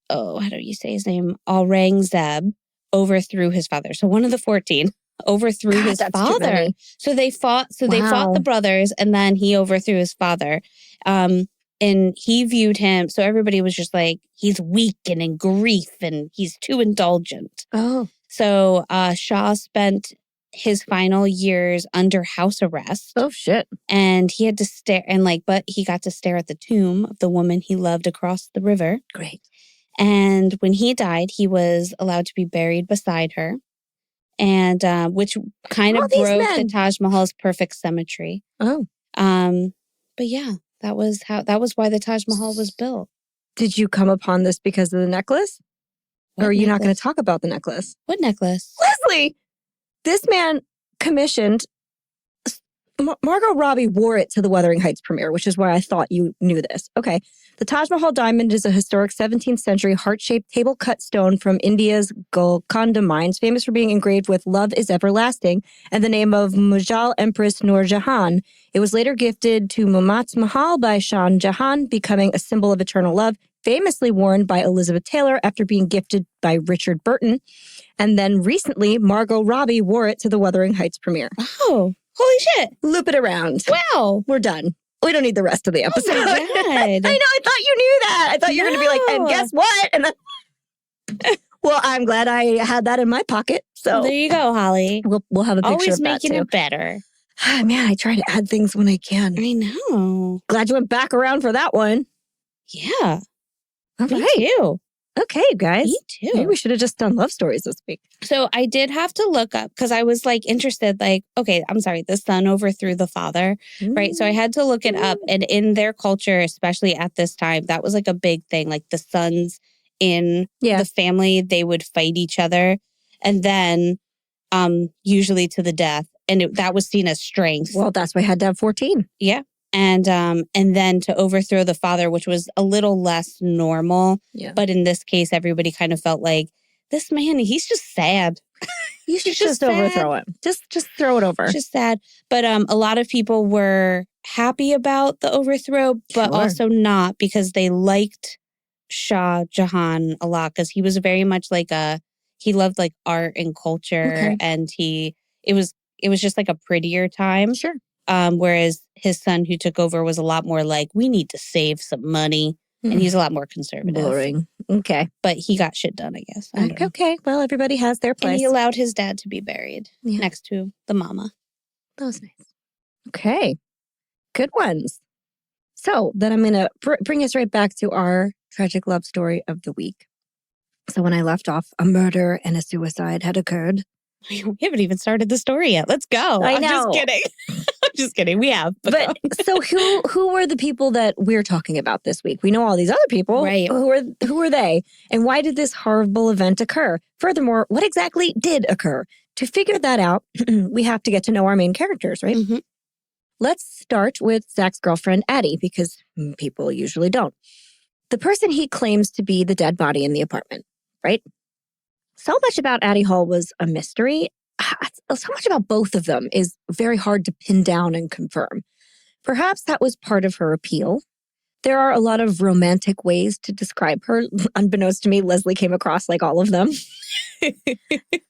B: do you say his name? Aurangzeb, overthrew his father. So one of the 14 overthrew his father. So they fought. So they fought the brothers, and then he overthrew his father. And he viewed him. So everybody was just like, he's weak and in grief, and he's too indulgent. So Shah spent his final years under house arrest. And he had to stare but he got to stare at the tomb of the woman he loved across the river.
A: Great.
B: And when he died, he was allowed to be buried beside her, and which kind of broke the Taj Mahal's perfect symmetry. But yeah, that was why the Taj Mahal was built.
A: Did you come upon this because of the necklace? Or are you not going to talk about the necklace?
B: What necklace?
A: Leslie! This man commissioned... Margot Robbie wore it to the Wuthering Heights premiere, which is why I thought you knew this. Okay. The Taj Mahal diamond is a historic 17th century heart-shaped table-cut stone from India's Golconda mines, famous for being engraved with "Love is Everlasting" and the name of Mughal Empress Noor Jahan. It was later gifted to Mumtaz Mahal by Shah Jahan, becoming a symbol of eternal love, famously worn by Elizabeth Taylor after being gifted by Richard Burton. And then recently, Margot Robbie wore it to the Wuthering Heights premiere.
B: Oh, holy shit.
A: Loop it around.
B: Wow.
A: We're done. We don't need the rest of the episode.
B: Oh my God.
A: I know. I thought you knew that. I thought you were going to be like, and guess what? And then, well, I'm glad I had that in my pocket. So
B: well, there you go, Holly.
A: We'll have a picture
B: Always
A: of that
B: making
A: too.
B: It better.
A: Man, I try to add things when I can.
B: I know.
A: Glad you went back around for that one.
B: Yeah.
A: All
B: Me
A: right.
B: too.
A: Okay, guys.
B: Me too.
A: Maybe we should have just done love stories this week.
B: So I did have to look up because I was like interested, like, okay, I'm sorry, the son overthrew the father, right? So I had to look it up. And in their culture, especially at this time, that was like a big thing. Like the sons in the family, they would fight each other. And then usually to the death. And that was seen as strength.
A: Well, that's why I had to have 14.
B: Yeah. And then to overthrow the father, which was a little less normal.
A: Yeah.
B: But in this case, everybody kind of felt like, this man, he's just sad.
A: You should just overthrow him. Just throw it over.
B: Just sad. But a lot of people were happy about the overthrow, but also not because they liked Shah Jahan a lot because he was very much like he loved like art and culture. And it was just like a prettier time.
A: Sure.
B: Whereas his son who took over was a lot more like, we need to save some money. And he's a lot more conservative.
A: Boring. Okay.
B: But he got shit done, I guess.
A: Okay. Well, everybody has their place.
B: And he allowed his dad to be buried next to the mama.
A: That was nice. Okay. Good ones. So then I'm going to bring us right back to our tragic love story of the week. So when I left off, a murder and a suicide had occurred.
B: We haven't even started the story yet. Let's go.
A: I know.
B: I'm just kidding. I'm just kidding. We have.
A: But so who were the people that we're talking about this week? We know all these other people.
B: Right.
A: Who are they? And why did this horrible event occur? Furthermore, what exactly did occur? To figure that out, we have to get to know our main characters, right? Mm-hmm. Let's start with Zach's girlfriend, Addie, because people usually don't. The person he claims to be the dead body in the apartment, right? So much about Addie Hall was a mystery. So much about both of them is very hard to pin down and confirm. Perhaps that was part of her appeal. There are a lot of romantic ways to describe her. Unbeknownst to me, Leslie came across like all of them.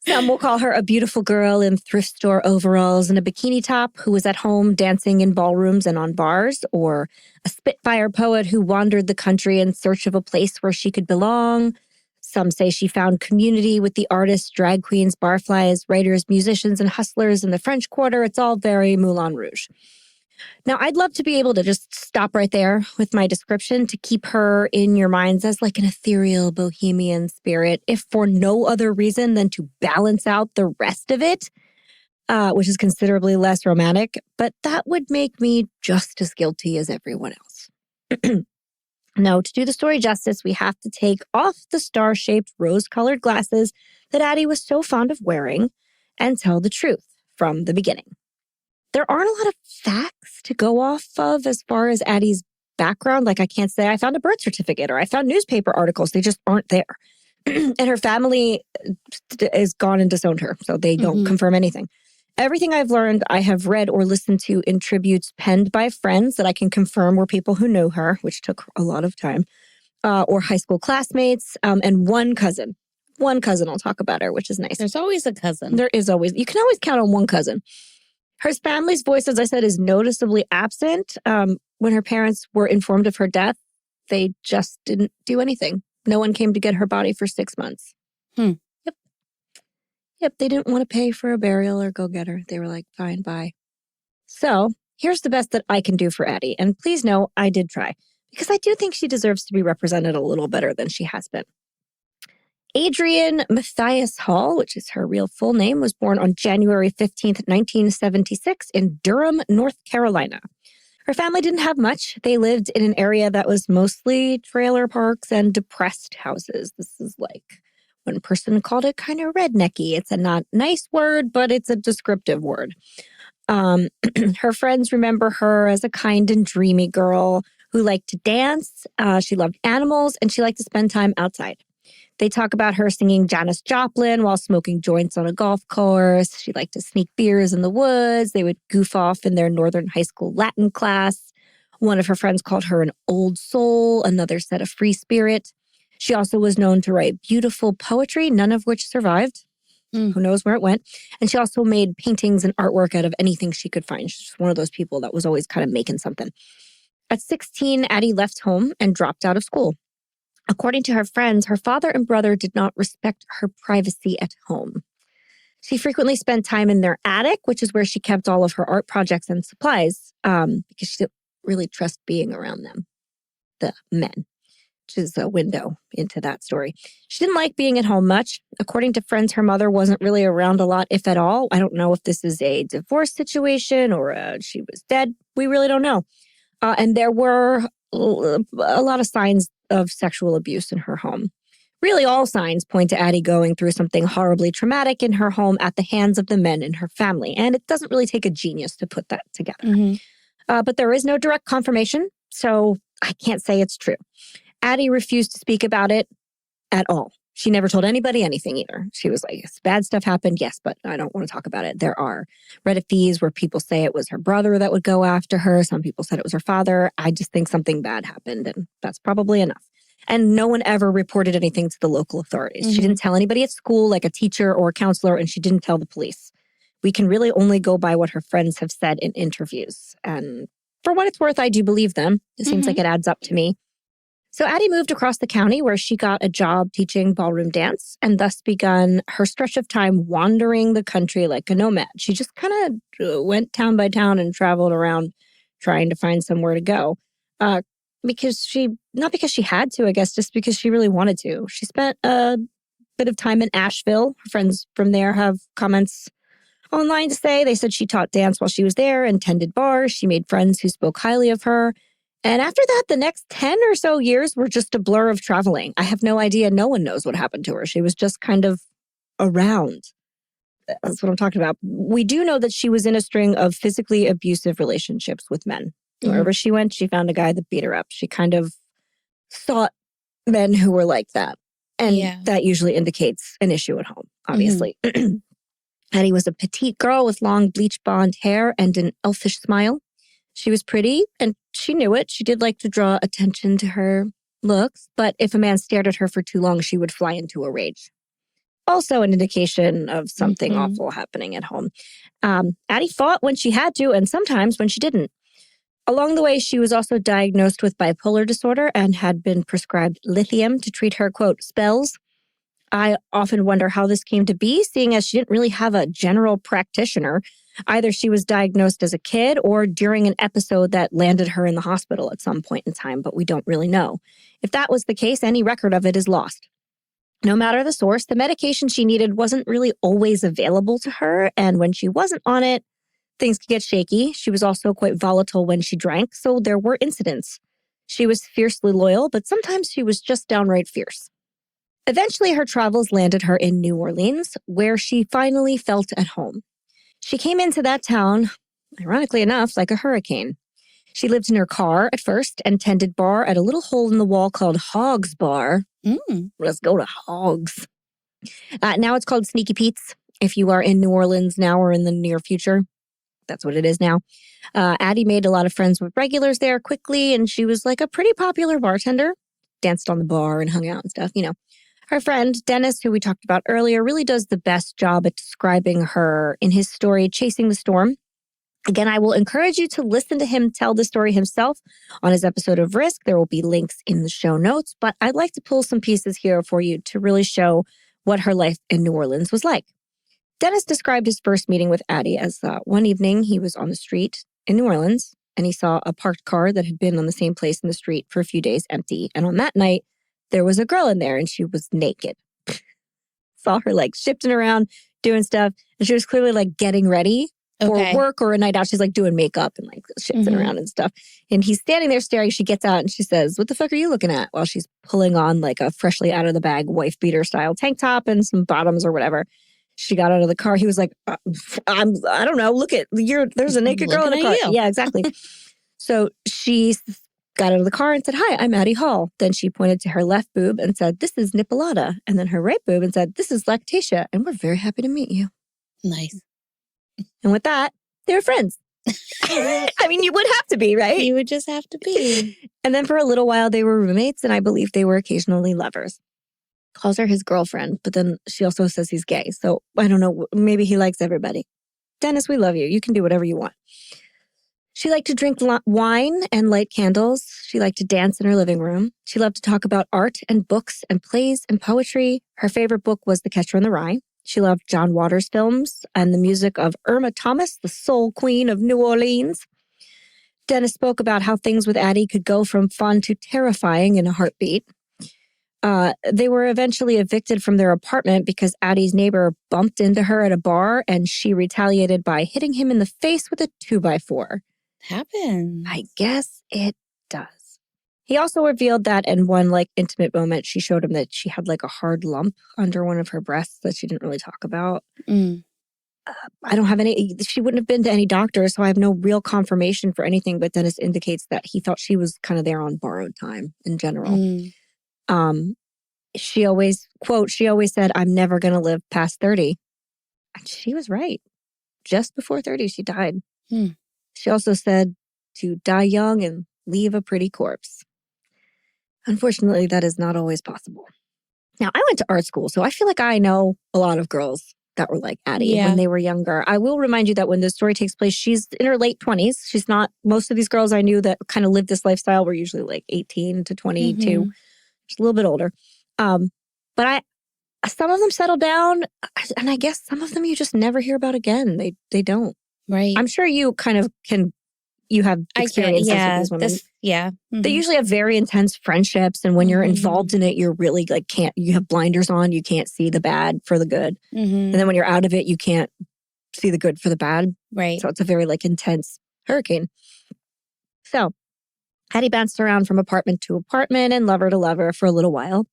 A: Some will call her a beautiful girl in thrift store overalls and a bikini top who was at home dancing in ballrooms and on bars, or a spitfire poet who wandered the country in search of a place where she could belong. Some say she found community with the artists, drag queens, barflies, writers, musicians, and hustlers in the French Quarter. It's all very Moulin Rouge. Now, I'd love to be able to just stop right there with my description to keep her in your minds as like an ethereal bohemian spirit, if for no other reason than to balance out the rest of it, which is considerably less romantic. But that would make me just as guilty as everyone else. Now, to do the story justice, we have to take off the star-shaped rose-colored glasses that Addie was so fond of wearing and tell the truth from the beginning. There aren't a lot of facts to go off of as far as Addie's background. Like, I can't say I found a birth certificate or I found newspaper articles. They just aren't there. And her family is gone and disowned her, so they don't confirm anything. Everything I've learned, I have read or listened to in tributes penned by friends that I can confirm were people who knew her, which took a lot of time, or high school classmates, and one cousin. One cousin, I'll talk about her, which is nice.
B: There's always a cousin.
A: There is always. You can always count on one cousin. Her family's voice, as I said, is noticeably absent. When her parents were informed of her death, they just didn't do anything. No one came to get her body for 6 months. Yep, they didn't want to pay for a burial or go get her. They were like, fine, bye. So here's the best that I can do for Addie. And please know, I did try. Because I do think she deserves to be represented a little better than she has been. Adrienne Matthias Hall, which is her real full name, was born on January 15th, 1976 in Durham, North Carolina. Her family didn't have much. They lived in an area that was mostly trailer parks and depressed houses. This is like One person called it kind of rednecky. It's a not nice word, but it's a descriptive word. Her friends remember her as a kind and dreamy girl who liked to dance. She loved animals, and she liked to spend time outside. They talk about her singing Janis Joplin while smoking joints on a golf course. She liked to sneak beers in the woods. They would goof off in their Northern high school Latin class. One of her friends called her an old soul, another said a free spirit. She also was known to write beautiful poetry, none of which survived. Who knows where it went. And she also made paintings and artwork out of anything she could find. She's just one of those people that was always kind of making something. At 16, Addie left home and dropped out of school. According to her friends, her father and brother did not respect her privacy at home. She frequently spent time in their attic, which is where she kept all of her art projects and supplies, because she didn't really trust being around them, the men, which is a window into that story. She didn't like being at home much. According to friends, her mother wasn't really around a lot, if at all. I don't know if this is a divorce situation or she was dead. We really don't know. And there were a lot of signs of sexual abuse in her home. Really, all signs point to Addie going through something horribly traumatic in her home at the hands of the men in her family. And it doesn't really take a genius to put that together. But there is no direct confirmation, so I can't say it's true. Addie refused to speak about it at all. She never told anybody anything either. She was like, bad stuff happened, yes, but I don't want to talk about it. There are Reddit feeds where people say it was her brother that would go after her. Some people said it was her father. I just think something bad happened, and that's probably enough. And no one ever reported anything to the local authorities. She didn't tell anybody at school, like a teacher or a counselor, and she didn't tell the police. We can really only go by what her friends have said in interviews. And for what it's worth, I do believe them. It seems like it adds up to me. So Addie moved across the county where she got a job teaching ballroom dance and thus begun her stretch of time wandering the country like a nomad. She just kind of went town by town and traveled around trying to find somewhere to go. Not because she had to, I guess, just because she really wanted to. She spent a bit of time in Asheville. Her friends from there have comments online to say. They said she taught dance while she was there and tended bars. She made friends who spoke highly of her. And after that, the next 10 or so years were just a blur of traveling. I have no idea. No one knows what happened to her. She was just kind of around. That's what I'm talking about. We do know that she was in a string of physically abusive relationships with men. Wherever she went, she found a guy that beat her up. She kind of sought men who were like that. And that usually indicates an issue at home, obviously. Addie was a petite girl with long bleach blonde hair and an elfish smile. She was pretty, and she knew it. She did like to draw attention to her looks, but if a man stared at her for too long, she would fly into a rage. Also an indication of something awful happening at home. Addie fought when she had to, and sometimes when she didn't. Along the way, she was also diagnosed with bipolar disorder and had been prescribed lithium to treat her, quote, spells. I often wonder how this came to be, seeing as she didn't really have a general practitioner. Either she was diagnosed as a kid or during an episode that landed her in the hospital at some point in time, but we don't really know. If that was the case, any record of it is lost. No matter the source, the medication she needed wasn't really always available to her, and when she wasn't on it, things could get shaky. She was also quite volatile when she drank, so there were incidents. She was fiercely loyal, but sometimes she was just downright fierce. Eventually, her travels landed her in New Orleans, where she finally felt at home. She came into that town, ironically enough, like a hurricane. She lived in her car at first and tended bar at a little hole in the wall called Hogg's Bar. Let's go to Hogg's. Now it's called Sneaky Pete's. If you are in New Orleans now or in the near future, that's what it is now. Addie made a lot of friends with regulars there quickly, and she was like a pretty popular bartender. Danced on the bar and hung out and stuff, you know. Her friend, Dennis, who we talked about earlier, really does the best job at describing her in his story, Chasing the Storm. Again, I will encourage you to listen to him tell the story himself on his episode of Risk. There will be links in the show notes, but I'd like to pull some pieces here for you to really show what her life in New Orleans was like. Dennis described his first meeting with Addie as one evening he was on the street in New Orleans and he saw a parked car that had been on the same place in the street for a few days empty. And on that night, there was a girl in there and she was naked. Saw her like shifting around, doing stuff. And she was clearly like getting ready for work or a night out. She's like doing makeup and like shitsing around and stuff. And he's standing there staring. She gets out and she says, "What the fuck are you looking at?" While she's pulling on like a freshly out of the bag wife beater style tank top and some bottoms or whatever. She got out of the car. He was like, I don't know. Look at there's a naked girl in the car.
B: You.
A: Yeah, exactly. So she got out of the car and said, "Hi, I'm Addie Hall." Then she pointed to her left boob and said, "This is Nippolata." And then her right boob and said, "This is Lactatia. And we're very happy to meet you."
B: Nice.
A: And with that, they were friends. I mean, you would have to be, right?
B: You would just have to be.
A: And then for a little while, they were roommates, and I believe they were occasionally lovers. Calls her his girlfriend, but then she also says he's gay. So I don't know, maybe he likes everybody. Dennis, we love you. You can do whatever you want. She liked to drink wine and light candles. She liked to dance in her living room. She loved to talk about art and books and plays and poetry. Her favorite book was The Catcher in the Rye. She loved John Waters films and the music of Irma Thomas, the soul queen of New Orleans. Dennis spoke about how things with Addie could go from fun to terrifying in a heartbeat. They were eventually evicted from their apartment because Addie's neighbor bumped into her at a bar and she retaliated by hitting him in the face with a 2x4.
B: Happens.
A: I guess it does. He also revealed that in one intimate moment, she showed him that she had a hard lump under one of her breasts that she didn't really talk about. I don't have she wouldn't have been to any doctor, so I have no real confirmation for anything, but Dennis indicates that he thought she was kind of there on borrowed time in general. She always said, "I'm never going to live past 30. And she was right. Just before 30, she died. She also said to die young and leave a pretty corpse. Unfortunately, that is not always possible. Now, I went to art school, so I feel like I know a lot of girls that were like Addie when they were younger. I will remind you that when this story takes place, she's in her late 20s. She's not, most of these girls I knew that kind of lived this lifestyle were usually 18 to 22. She's a little bit older. But some of them settled down, and I guess some of them you just never hear about again. They don't.
B: Right.
A: I'm sure you kind of you have experiences with these women. They usually have very intense friendships, and when you're involved in it, you're really you have blinders on, you can't see the bad for the good. And then when you're out of it, you can't see the good for the bad.
B: Right.
A: So it's a very intense hurricane. So Addie bounced around from apartment to apartment and lover to lover for a little while.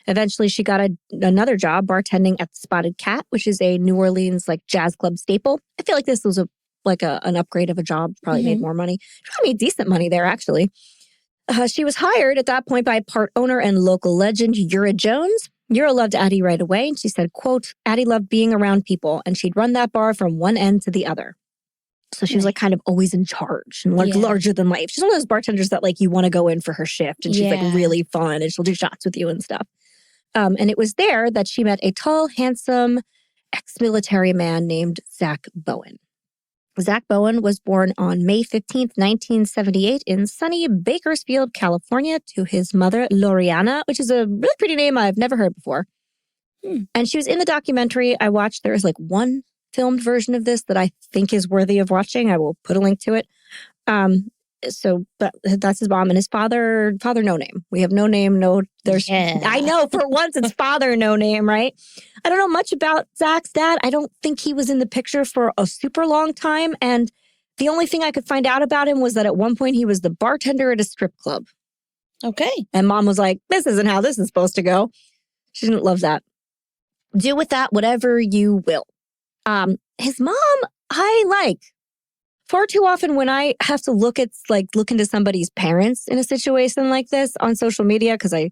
A: Eventually, she got another job bartending at the Spotted Cat, which is a New Orleans jazz club staple. I feel like this was an upgrade of a job. Probably made more money. She probably made decent money there, actually. She was hired at that point by part owner and local legend Ura Jones. Ura loved Addie right away, and she said, quote, "Addie loved being around people, and she'd run that bar from one end to the other." So she was kind of always in charge and larger than life. She's one of those bartenders that you want to go in for her shift, and she's really fun, and she'll do shots with you and stuff. And it was there that she met a tall, handsome, ex-military man named Zach Bowen. Zach Bowen was born on May 15th, 1978 in sunny Bakersfield, California to his mother, Loriana, which is a really pretty name I've never heard before. And she was in the documentary I watched. There is one filmed version of this that I think is worthy of watching. I will put a link to it. But that's his mom, and his father, no name. We have no name, I know, for once it's father, no name, right? I don't know much about Zach's dad. I don't think he was in the picture for a super long time, and the only thing I could find out about him was that at one point he was the bartender at a strip club.
B: Okay.
A: And mom was like, "This isn't how this is supposed to go." She didn't love that. Do with that whatever you will. His mom, I like. Far too often when I have to look into somebody's parents in a situation like this on social media, because I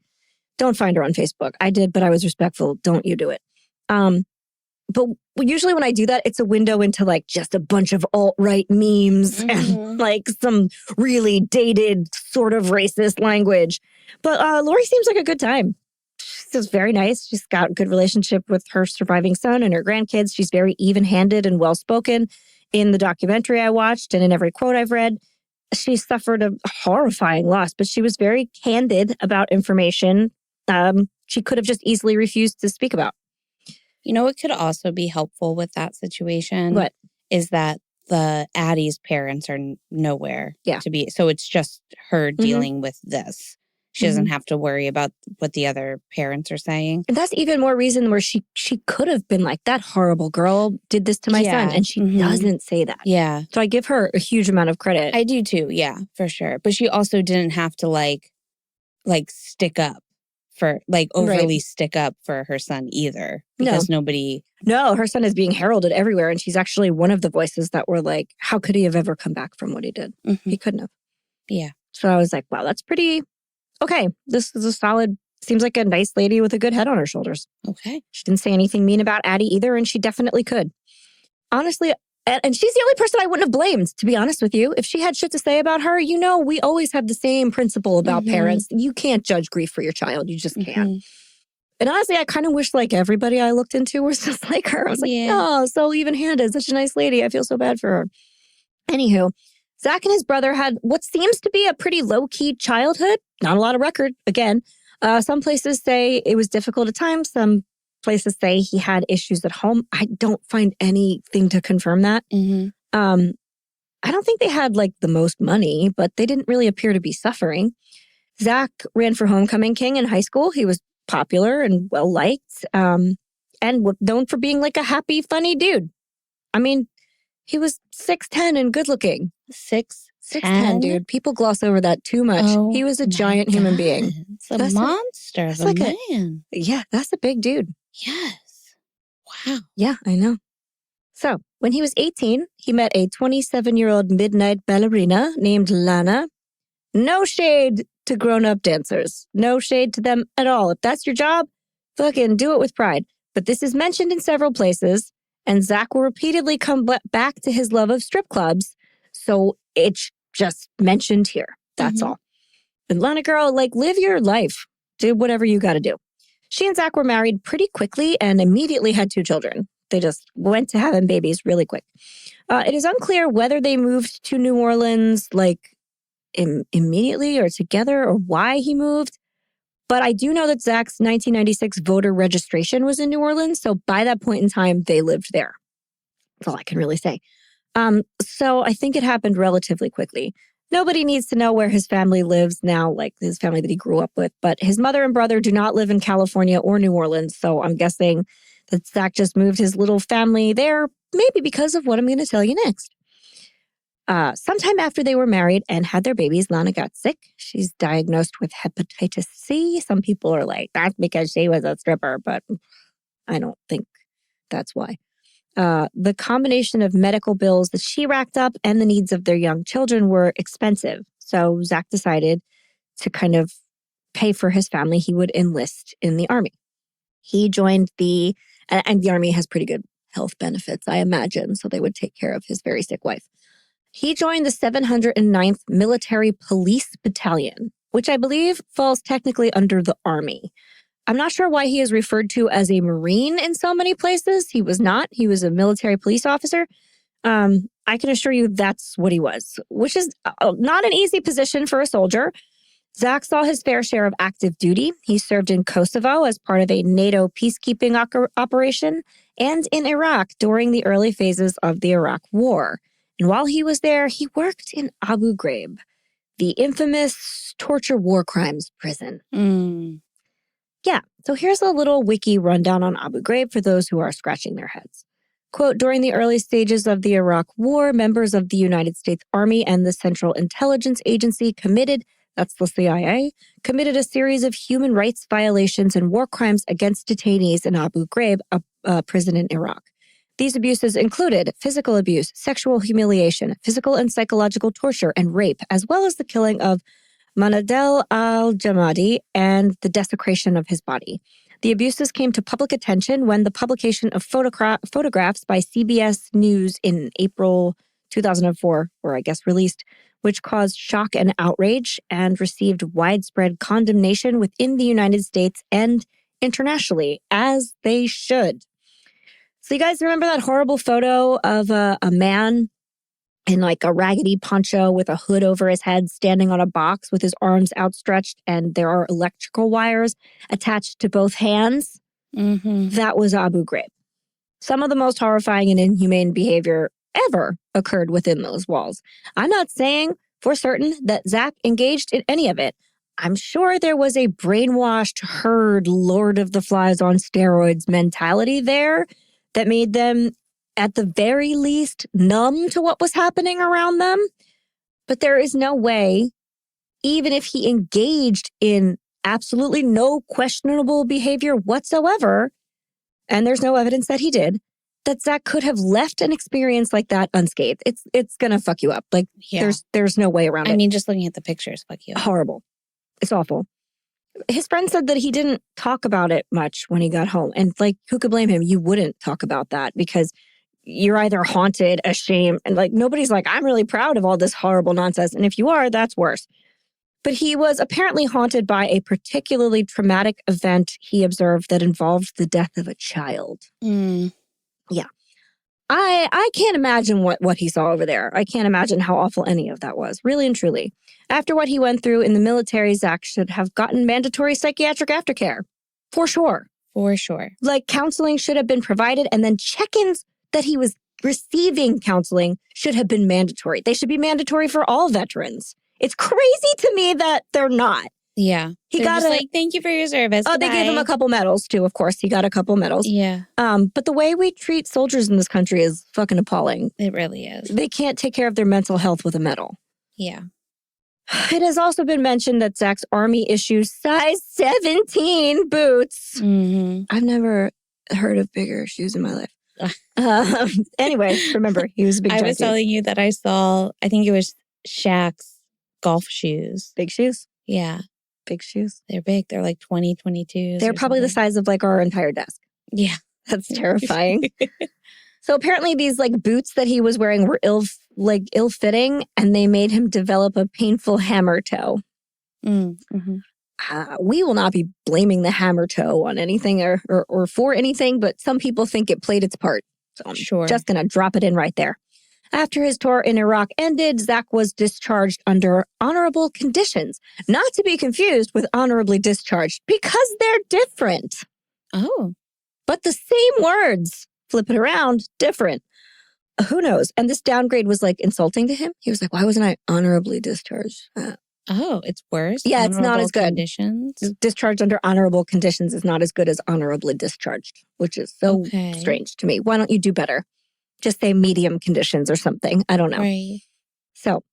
A: don't find her on Facebook. I did, but I was respectful. Don't you do it. But usually when I do that, it's a window into just a bunch of alt-right memes and some really dated sort of racist language. But Lori seems like a good time. She's very nice. She's got a good relationship with her surviving son and her grandkids. She's very even-handed and well-spoken. In the documentary I watched and in every quote I've read, she suffered a horrifying loss, but she was very candid about information she could have just easily refused to speak about.
B: You know what could also be helpful with that situation?
A: What?
B: Is that the Addie's parents are nowhere to be. So it's just her dealing with this. She doesn't have to worry about what the other parents are saying.
A: And that's even more reason where she could have been like, that horrible girl did this to my son. And she doesn't say that.
B: Yeah.
A: So I give her a huge amount of credit.
B: I do too. Yeah, for sure. But she also didn't have to like stick up for overly stick up for her son either. Because nobody.
A: No, her son is being heralded everywhere. And she's actually one of the voices that were like, how could he have ever come back from what he did? He couldn't have.
B: Yeah.
A: So I was like, wow, that's pretty. Okay, this is a solid, seems like a nice lady with a good head on her shoulders.
B: Okay.
A: She didn't say anything mean about Addie either, and she definitely could. Honestly, and she's the only person I wouldn't have blamed, to be honest with you. If she had shit to say about her, we always have the same principle about parents. You can't judge grief for your child. You just can't. And honestly, I kind of wish like everybody I looked into was just like her. I was like, oh, so even-handed, such a nice lady. I feel so bad for her. Anywho, Zach and his brother had what seems to be a pretty low-key childhood. Not a lot of record, again. Some places say it was difficult at times. Some places say he had issues at home. I don't find anything to confirm that. I don't think they had like the most money, but they didn't really appear to be suffering. Zach ran for homecoming king in high school. He was popular and well-liked and known for being like a happy, funny dude. I mean, he was 6'10" and good-looking. 6'10", dude. People gloss over that too much. He was a giant human being.
B: It's a monster of a man.
A: Yeah, that's a big dude.
B: Yes. Wow.
A: Yeah, I know. So, when he was 18, he met a 27-year-old midnight ballerina named Lana. No shade to grown-up dancers. No shade to them at all. If that's your job, fucking do it with pride. But this is mentioned in several places, and Zach will repeatedly come back to his love of strip clubs. So it's just mentioned here. That's all. Atlanta girl, like, live your life. Do whatever you got to do. She and Zach were married pretty quickly and immediately had 2 children. They just went to having babies really quick. It is unclear whether they moved to New Orleans, like, immediately or together or why he moved. But I do know that Zach's 1996 voter registration was in New Orleans. So by that point in time, they lived there. That's all I can really say. So I think it happened relatively quickly. Nobody needs to know where his family lives now, like his family that he grew up with. But his mother and brother do not live in California or New Orleans. So I'm guessing that Zach just moved his little family there, maybe because of what I'm going to tell you next. Sometime after they were married and had their babies, Lana got sick. She's diagnosed with hepatitis C. Some people are like, that's because she was a stripper, but I don't think that's why. The combination of medical bills that she racked up and the needs of their young children were expensive. So Zach decided to kind of pay for his family. He would enlist in the Army. He joined and the Army has pretty good health benefits, I imagine, so they would take care of his very sick wife. He joined the 709th Military Police Battalion, which I believe falls technically under the Army. I'm not sure why he is referred to as a Marine in so many places. He was not. He was a military police officer. I can assure you that's what he was, which is not an easy position for a soldier. Zach saw his fair share of active duty. He served in Kosovo as part of a NATO peacekeeping operation and in Iraq during the early phases of the Iraq War. And while he was there, he worked in Abu Ghraib, the infamous torture war crimes prison. Yeah, so here's a little wiki rundown on Abu Ghraib for those who are scratching their heads. Quote, during the early stages of the Iraq War, members of the United States Army and the Central Intelligence Agency that's the CIA, committed a series of human rights violations and war crimes against detainees in Abu Ghraib, a prison in Iraq. These abuses included physical abuse, sexual humiliation, physical and psychological torture, and rape, as well as the killing of Manadel al-Jamadi and the desecration of his body. The abuses came to public attention when the publication of photographs by CBS News in April 2004 were, I guess, released, which caused shock and outrage and received widespread condemnation within the United States and internationally, as they should. So you guys remember that horrible photo of a man in like a raggedy poncho with a hood over his head standing on a box with his arms outstretched and there are electrical wires attached to both hands? That was Abu Ghraib. Some of the most horrifying and inhumane behavior ever occurred within those walls. I'm not saying for certain that Zach engaged in any of it. I'm sure there was a brainwashed herd Lord of the Flies on steroids mentality there that made them, at the very least, numb to what was happening around them. But there is no way, even if he engaged in absolutely no questionable behavior whatsoever, and there's no evidence that he did, that Zach could have left an experience like that unscathed. It's gonna fuck you up. Like, there's no way around it.
B: I mean, just looking at the pictures, fuck you up.
A: Horrible. It's awful. His friend said that he didn't talk about it much when he got home. And like, who could blame him? You wouldn't talk about that because you're either haunted, ashamed, and like, nobody's like, I'm really proud of all this horrible nonsense. And if you are, that's worse. But he was apparently haunted by a particularly traumatic event he observed that involved the death of a child. Yeah. I can't imagine what he saw over there. I can't imagine how awful any of that was, really and truly. After what he went through in the military, Zach should have gotten mandatory psychiatric aftercare. For sure.
B: For sure.
A: Like, counseling should have been provided, and then check-ins that he was receiving counseling should have been mandatory. They should be mandatory for all veterans. It's crazy to me that they're not.
B: Yeah.
A: He got
B: like, thank you for your service.
A: Oh,
B: Goodbye.
A: They gave him a couple medals, too, of course. He got a couple medals.
B: Yeah.
A: But the way we treat soldiers in this country is fucking appalling.
B: It really is.
A: They can't take care of their mental health with a medal.
B: Yeah.
A: It has also been mentioned that Zach's Army issues size 17 boots.
B: Mm-hmm.
A: I've never heard of bigger shoes in my life. Anyway, remember, he was a big
B: I was telling you that I saw, I think it was Shaq's golf shoes.
A: Big shoes?
B: Yeah.
A: Big shoes.
B: They're big. They're like 22.
A: They're probably the size of like our entire desk.
B: Yeah.
A: That's terrifying. So apparently these like boots that he was wearing were ill-fitting, and they made him develop a painful hammer toe.
B: Mm-hmm.
A: We will not be blaming the hammer toe on anything or for anything, but some people think it played its part. So I'm just going to drop it in right there. After his tour in Iraq ended, Zach was discharged under honorable conditions, not to be confused with honorably discharged, because they're different.
B: Oh.
A: But the same words. Flip it around, different. Who knows? And this downgrade was like insulting to him. He was like, why wasn't I honorably discharged?
B: It's worse?
A: Yeah, it's not as good.
B: Conditions?
A: Discharged under honorable conditions is not as good as honorably discharged, which is so strange to me. Why don't you do better? Just say medium conditions or something. I don't know.
B: Right.
A: So,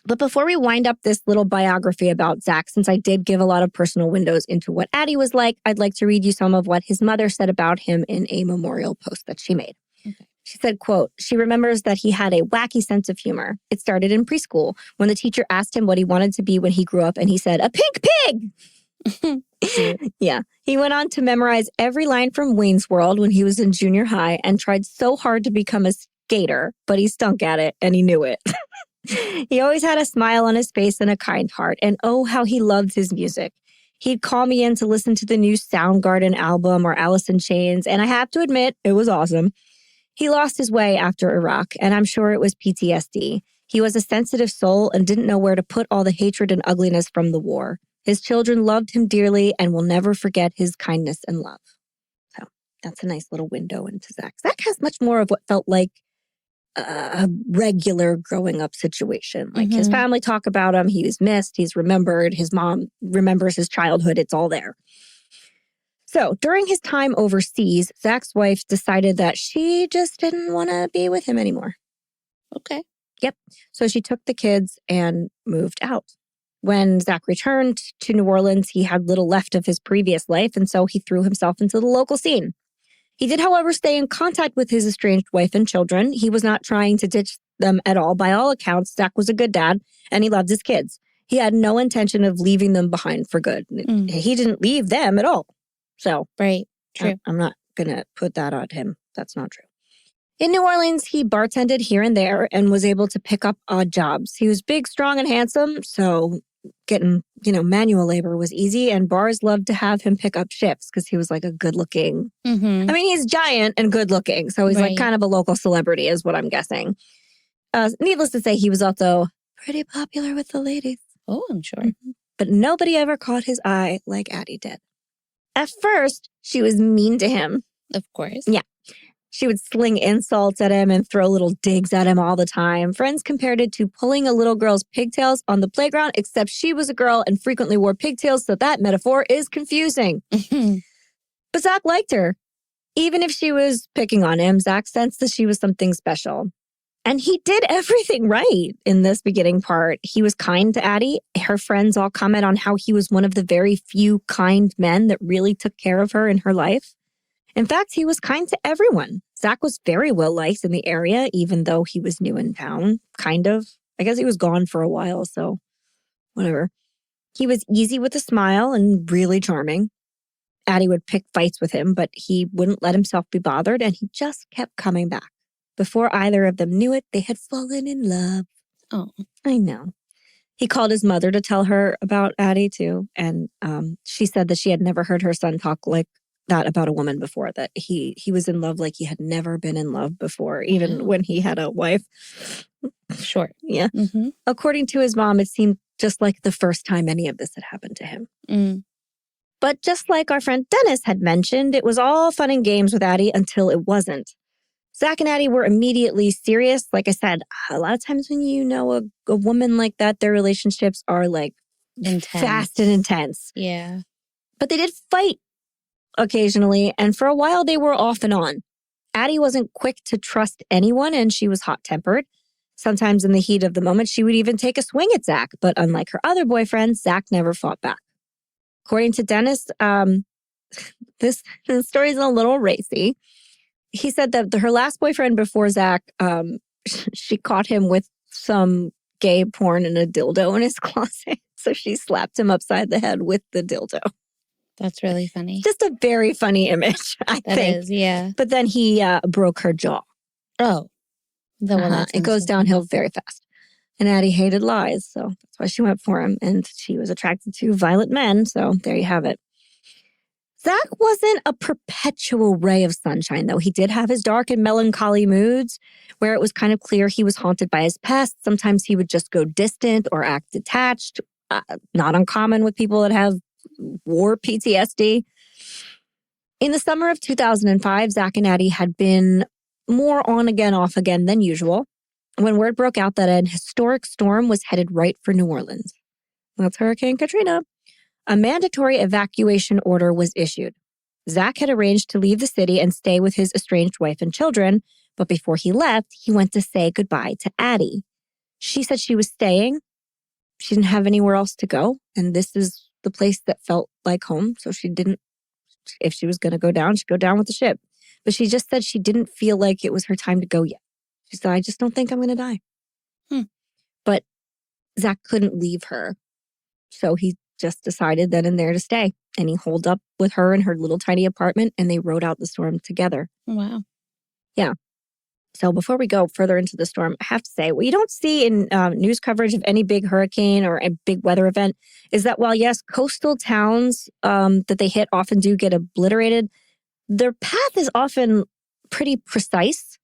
A: but before we wind up this little biography about Zach, since I did give a lot of personal windows into what Addie was like, I'd like to read you some of what his mother said about him in a memorial post that she made. Okay. She said, quote, she remembers that he had a wacky sense of humor. It started in preschool when the teacher asked him what he wanted to be when he grew up, and he said, a pink pig! Yeah. He went on to memorize every line from Wayne's World when he was in junior high and tried so hard to become a skater, but he stunk at it and he knew it. He always had a smile on his face and a kind heart, and oh, how he loved his music. He'd call me in to listen to the new Soundgarden album or Alice in Chains, and I have to admit, it was awesome. He lost his way after Iraq, and I'm sure it was PTSD. He was a sensitive soul and didn't know where to put all the hatred and ugliness from the war. His children loved him dearly and will never forget his kindness and love. So that's a nice little window into Zach. Zach has much more of what felt like a regular growing up situation. Like his family talk about him. He was missed. He's remembered. His mom remembers his childhood. It's all there. So during his time overseas, Zach's wife decided that she just didn't want to be with him anymore.
B: Okay.
A: Yep. So she took the kids and moved out. When Zach returned to New Orleans, he had little left of his previous life, and so he threw himself into the local scene. He did, however, stay in contact with his estranged wife and children. He was not trying to ditch them at all. By all accounts, Zach was a good dad, and he loved his kids. He had no intention of leaving them behind for good. He didn't leave them at all. So,
B: right, true.
A: I'm not going to put that on him. That's not true. In New Orleans, he bartended here and there and was able to pick up odd jobs. He was big, strong, and handsome, so getting, manual labor was easy, and bars loved to have him pick up shifts because he was like a good-looking. I mean, he's giant and good-looking, so he's like kind of a local celebrity is what I'm guessing. Needless to say, he was also pretty popular with the ladies.
B: Oh, I'm sure.
A: But nobody ever caught his eye like Addie did. At first, she was mean to him.
B: Of course.
A: Yeah. She would sling insults at him and throw little digs at him all the time. Friends compared it to pulling a little girl's pigtails on the playground, except she was a girl and frequently wore pigtails, so that metaphor is confusing. But Zach liked her. Even if she was picking on him, Zach sensed that she was something special. And he did everything right in this beginning part. He was kind to Addie. Her friends all comment on how he was one of the very few kind men that really took care of her in her life. In fact, he was kind to everyone. Zach was very well liked in the area, even though he was new in town, kind of. I guess he was gone for a while, so whatever. He was easy with a smile and really charming. Addie would pick fights with him, but he wouldn't let himself be bothered, and he just kept coming back. Before either of them knew it, they had fallen in love.
B: Oh,
A: I know. He called his mother to tell her about Addie, too. And she said that she had never heard her son talk like that about a woman before, that he was in love like he had never been in love before, even when he had a wife.
B: Sure.
A: Yeah.
B: Mm-hmm.
A: According to his mom, it seemed just like the first time any of this had happened to him.
B: Mm.
A: But just like our friend Dennis had mentioned, it was all fun and games with Addie until it wasn't. Zach and Addie were immediately serious. Like I said, a lot of times when you know a woman like that, their relationships are like
B: intense.
A: Fast and intense.
B: Yeah.
A: But they did fight occasionally, and for a while they were off and on. Addie wasn't quick to trust anyone, and she was hot-tempered. Sometimes in the heat of the moment, she would even take a swing at Zach. But unlike her other boyfriends, Zach never fought back. According to Dennis, this story is a little racy. He said that her last boyfriend before Zach, she caught him with some gay porn and a dildo in his closet. So she slapped him upside the head with the dildo.
B: That's really funny.
A: Just a very funny image, I think.
B: That is, yeah.
A: But then he broke her jaw.
B: Oh.
A: It goes downhill very fast. And Addie hated lies, so that's why she went for him. And she was attracted to violent men, so there you have it. Zach wasn't a perpetual ray of sunshine, though. He did have his dark and melancholy moods where it was kind of clear he was haunted by his past. Sometimes he would just go distant or act detached. Not uncommon with people that have war PTSD. In the summer of 2005, Zach and Addie had been more on again, off again than usual when word broke out that an historic storm was headed right for New Orleans. That's Hurricane Katrina. A mandatory evacuation order was issued. Zach had arranged to leave the city and stay with his estranged wife and children, but before he left, he went to say goodbye to Addie. She said she was staying. She didn't have anywhere else to go, and this is the place that felt like home, so she didn't, if she was going to go down, she'd go down with the ship. But she just said she didn't feel like it was her time to go yet. She said, I just don't think I'm going to die. But Zach couldn't leave her, so he just decided then and there to stay. And he holed up with her in her little tiny apartment, and they rode out the storm together.
B: Wow.
A: Yeah. So before we go further into the storm, I have to say, what you don't see in news coverage of any big hurricane or a big weather event is that while, yes, coastal towns that they hit often do get obliterated, their path is often pretty precise.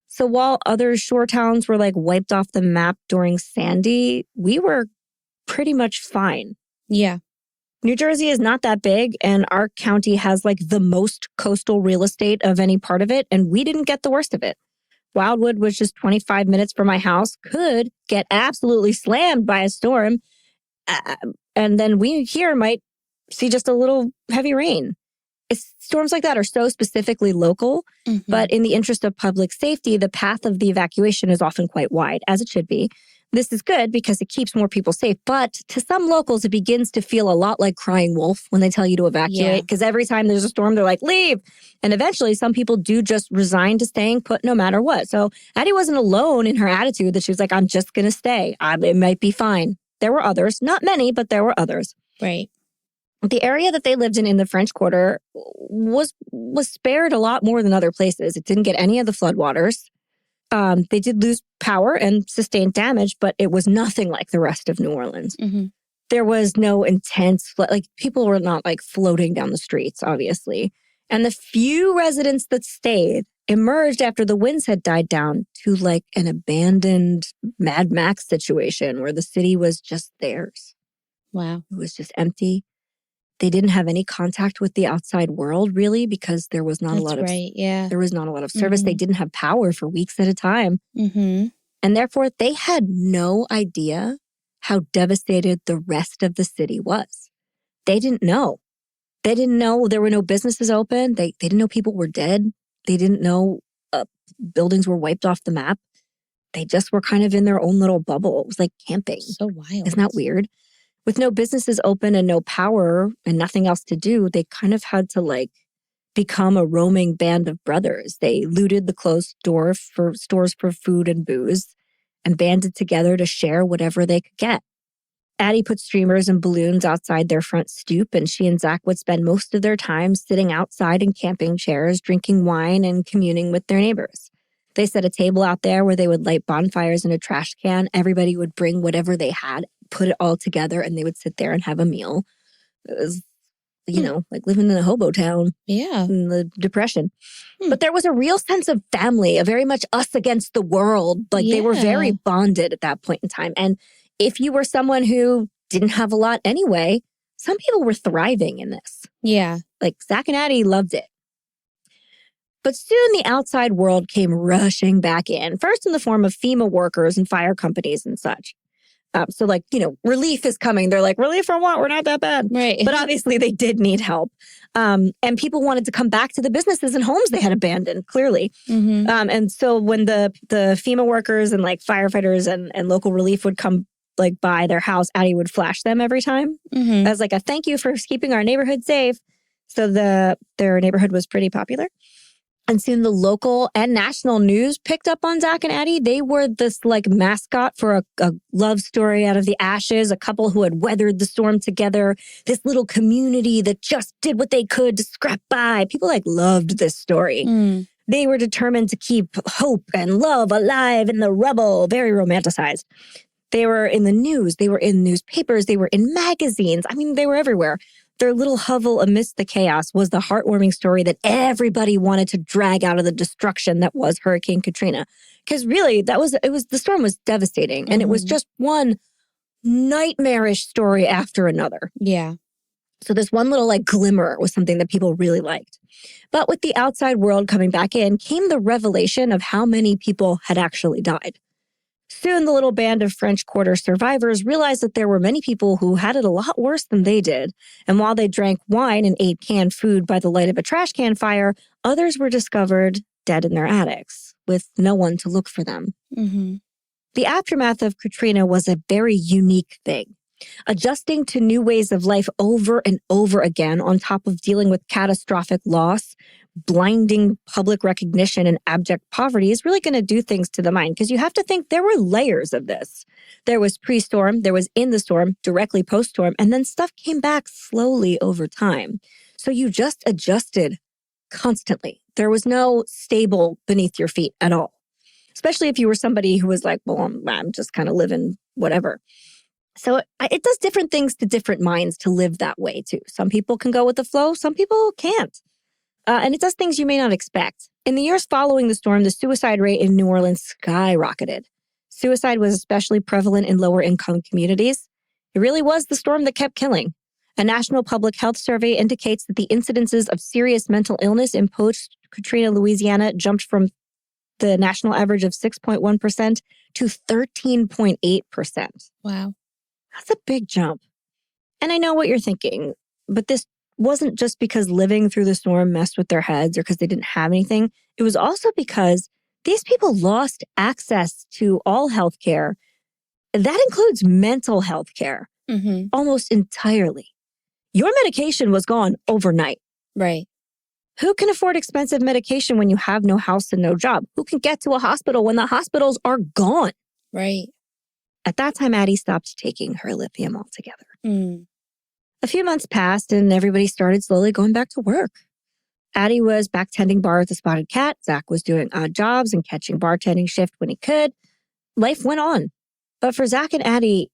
A: So while other shore towns were like wiped off the map during Sandy, we were pretty much fine.
B: Yeah.
A: New Jersey is not that big, and our county has like the most coastal real estate of any part of it, and we didn't get the worst of it. Wildwood, which is 25 minutes from my house, could get absolutely slammed by a storm, and then we here might see just a little heavy rain. Storms like that are so specifically local, but in the interest of public safety, the path of the evacuation is often quite wide, as it should be. This is good because it keeps more people safe, but to some locals, it begins to feel a lot like crying wolf when they tell you to evacuate, because every time there's a storm, they're like, leave. And eventually, some people do just resign to staying put no matter what. So Addie wasn't alone in her attitude that she was like, I'm just going to stay. It might be fine. There were others, not many, but there were others.
B: Right.
A: The area that they lived in the French Quarter was spared a lot more than other places. It didn't get any of the floodwaters. They did lose power and sustain damage, but it was nothing like the rest of New Orleans. There was no intense, like people were not like floating down the streets, obviously. And the few residents that stayed emerged after the winds had died down to like an abandoned Mad Max situation where the city was just theirs.
B: Wow.
A: It was just empty. They didn't have any contact with the outside world, really, because there was not
B: That's
A: a lot of
B: there
A: was not a lot of service. They didn't have power for weeks at a time. And therefore, they had no idea how devastated the rest of the city was. They didn't know. They didn't know there were no businesses open. They didn't know people were dead. They didn't know buildings were wiped off the map. They just were kind of in their own little bubble. It was like camping.
B: So wild.
A: Isn't that weird? With no businesses open and no power and nothing else to do, they kind of had to like become a roaming band of brothers. They looted the closed stores for food and booze and banded together to share whatever they could get. Addie put streamers and balloons outside their front stoop, and she and Zach would spend most of their time sitting outside in camping chairs, drinking wine and communing with their neighbors. They set a table out there where they would light bonfires in a trash can. Everybody would bring whatever they had, put it all together, and they would sit there and have a meal. It was, like living in a hobo town in the Depression. But there was a real sense of family, a very much us against the world. Like they were very bonded at that point in time. And if you were someone who didn't have a lot anyway, some people were thriving in this.
B: Yeah.
A: Like Zach and Addie loved it. But soon the outside world came rushing back in, first in the form of FEMA workers and fire companies and such. So relief is coming. They're like, relief from what? We're not that bad.
B: Right.
A: But obviously they did need help. And people wanted to come back to the businesses and homes they had abandoned, clearly. And so when the FEMA workers and like firefighters and local relief would come like by their house, Addie would flash them every time as like a thank you for keeping our neighborhood safe. So their neighborhood was pretty popular. And soon the local and national news picked up on Zach and Addie. They were this like mascot for a love story out of the ashes, a couple who had weathered the storm together, this little community that just did what they could to scrap by. People like loved this story. They were determined to keep hope and love alive in the rubble, very romanticized. They were in the news. They were in newspapers. They were in magazines. I mean, they were everywhere. Their little hovel amidst the chaos was the heartwarming story that everybody wanted to drag out of the destruction that was Hurricane Katrina. Because really, the storm was devastating. And it was just one nightmarish story after another.
B: Yeah.
A: So this one little like glimmer was something that people really liked. But with the outside world coming back in came the revelation of how many people had actually died. Soon, the little band of French Quarter survivors realized that there were many people who had it a lot worse than they did. And while they drank wine and ate canned food by the light of a trash can fire, others were discovered dead in their attics with no one to look for them. The aftermath of Katrina was a very unique thing. Adjusting to new ways of life over and over again on top of dealing with catastrophic loss, blinding public recognition and abject poverty is really going to do things to the mind, because you have to think there were layers of this. There was pre-storm, there was in the storm, directly post-storm, and then stuff came back slowly over time. So you just adjusted constantly. There was no stable beneath your feet at all, especially if you were somebody who was like, well, I'm just kind of living whatever. So it does different things to different minds to live that way too. Some people can go with the flow, some people can't. And it does things you may not expect. In the years following the storm, the suicide rate in New Orleans skyrocketed. Suicide was especially prevalent in lower income communities. It really was the storm that kept killing. A national public health survey indicates that the incidences of serious mental illness in post-Katrina Louisiana jumped from the national average of 6.1% to 13.8%.
B: Wow.
A: That's a big jump. And I know what you're thinking, but this wasn't just because living through the storm messed with their heads or because they didn't have anything. It was also because these people lost access to all health care. That includes mental health care almost entirely. Your medication was gone overnight.
B: Right.
A: Who can afford expensive medication when you have no house and no job? Who can get to a hospital when the hospitals are gone?
B: Right.
A: At that time, Addie stopped taking her lithium altogether. A few months passed and everybody started slowly going back to work. Addie was back tending bar at the Spotted Cat. Zach was doing odd jobs and catching bartending shift when he could. Life went on. But for Zach and Addie,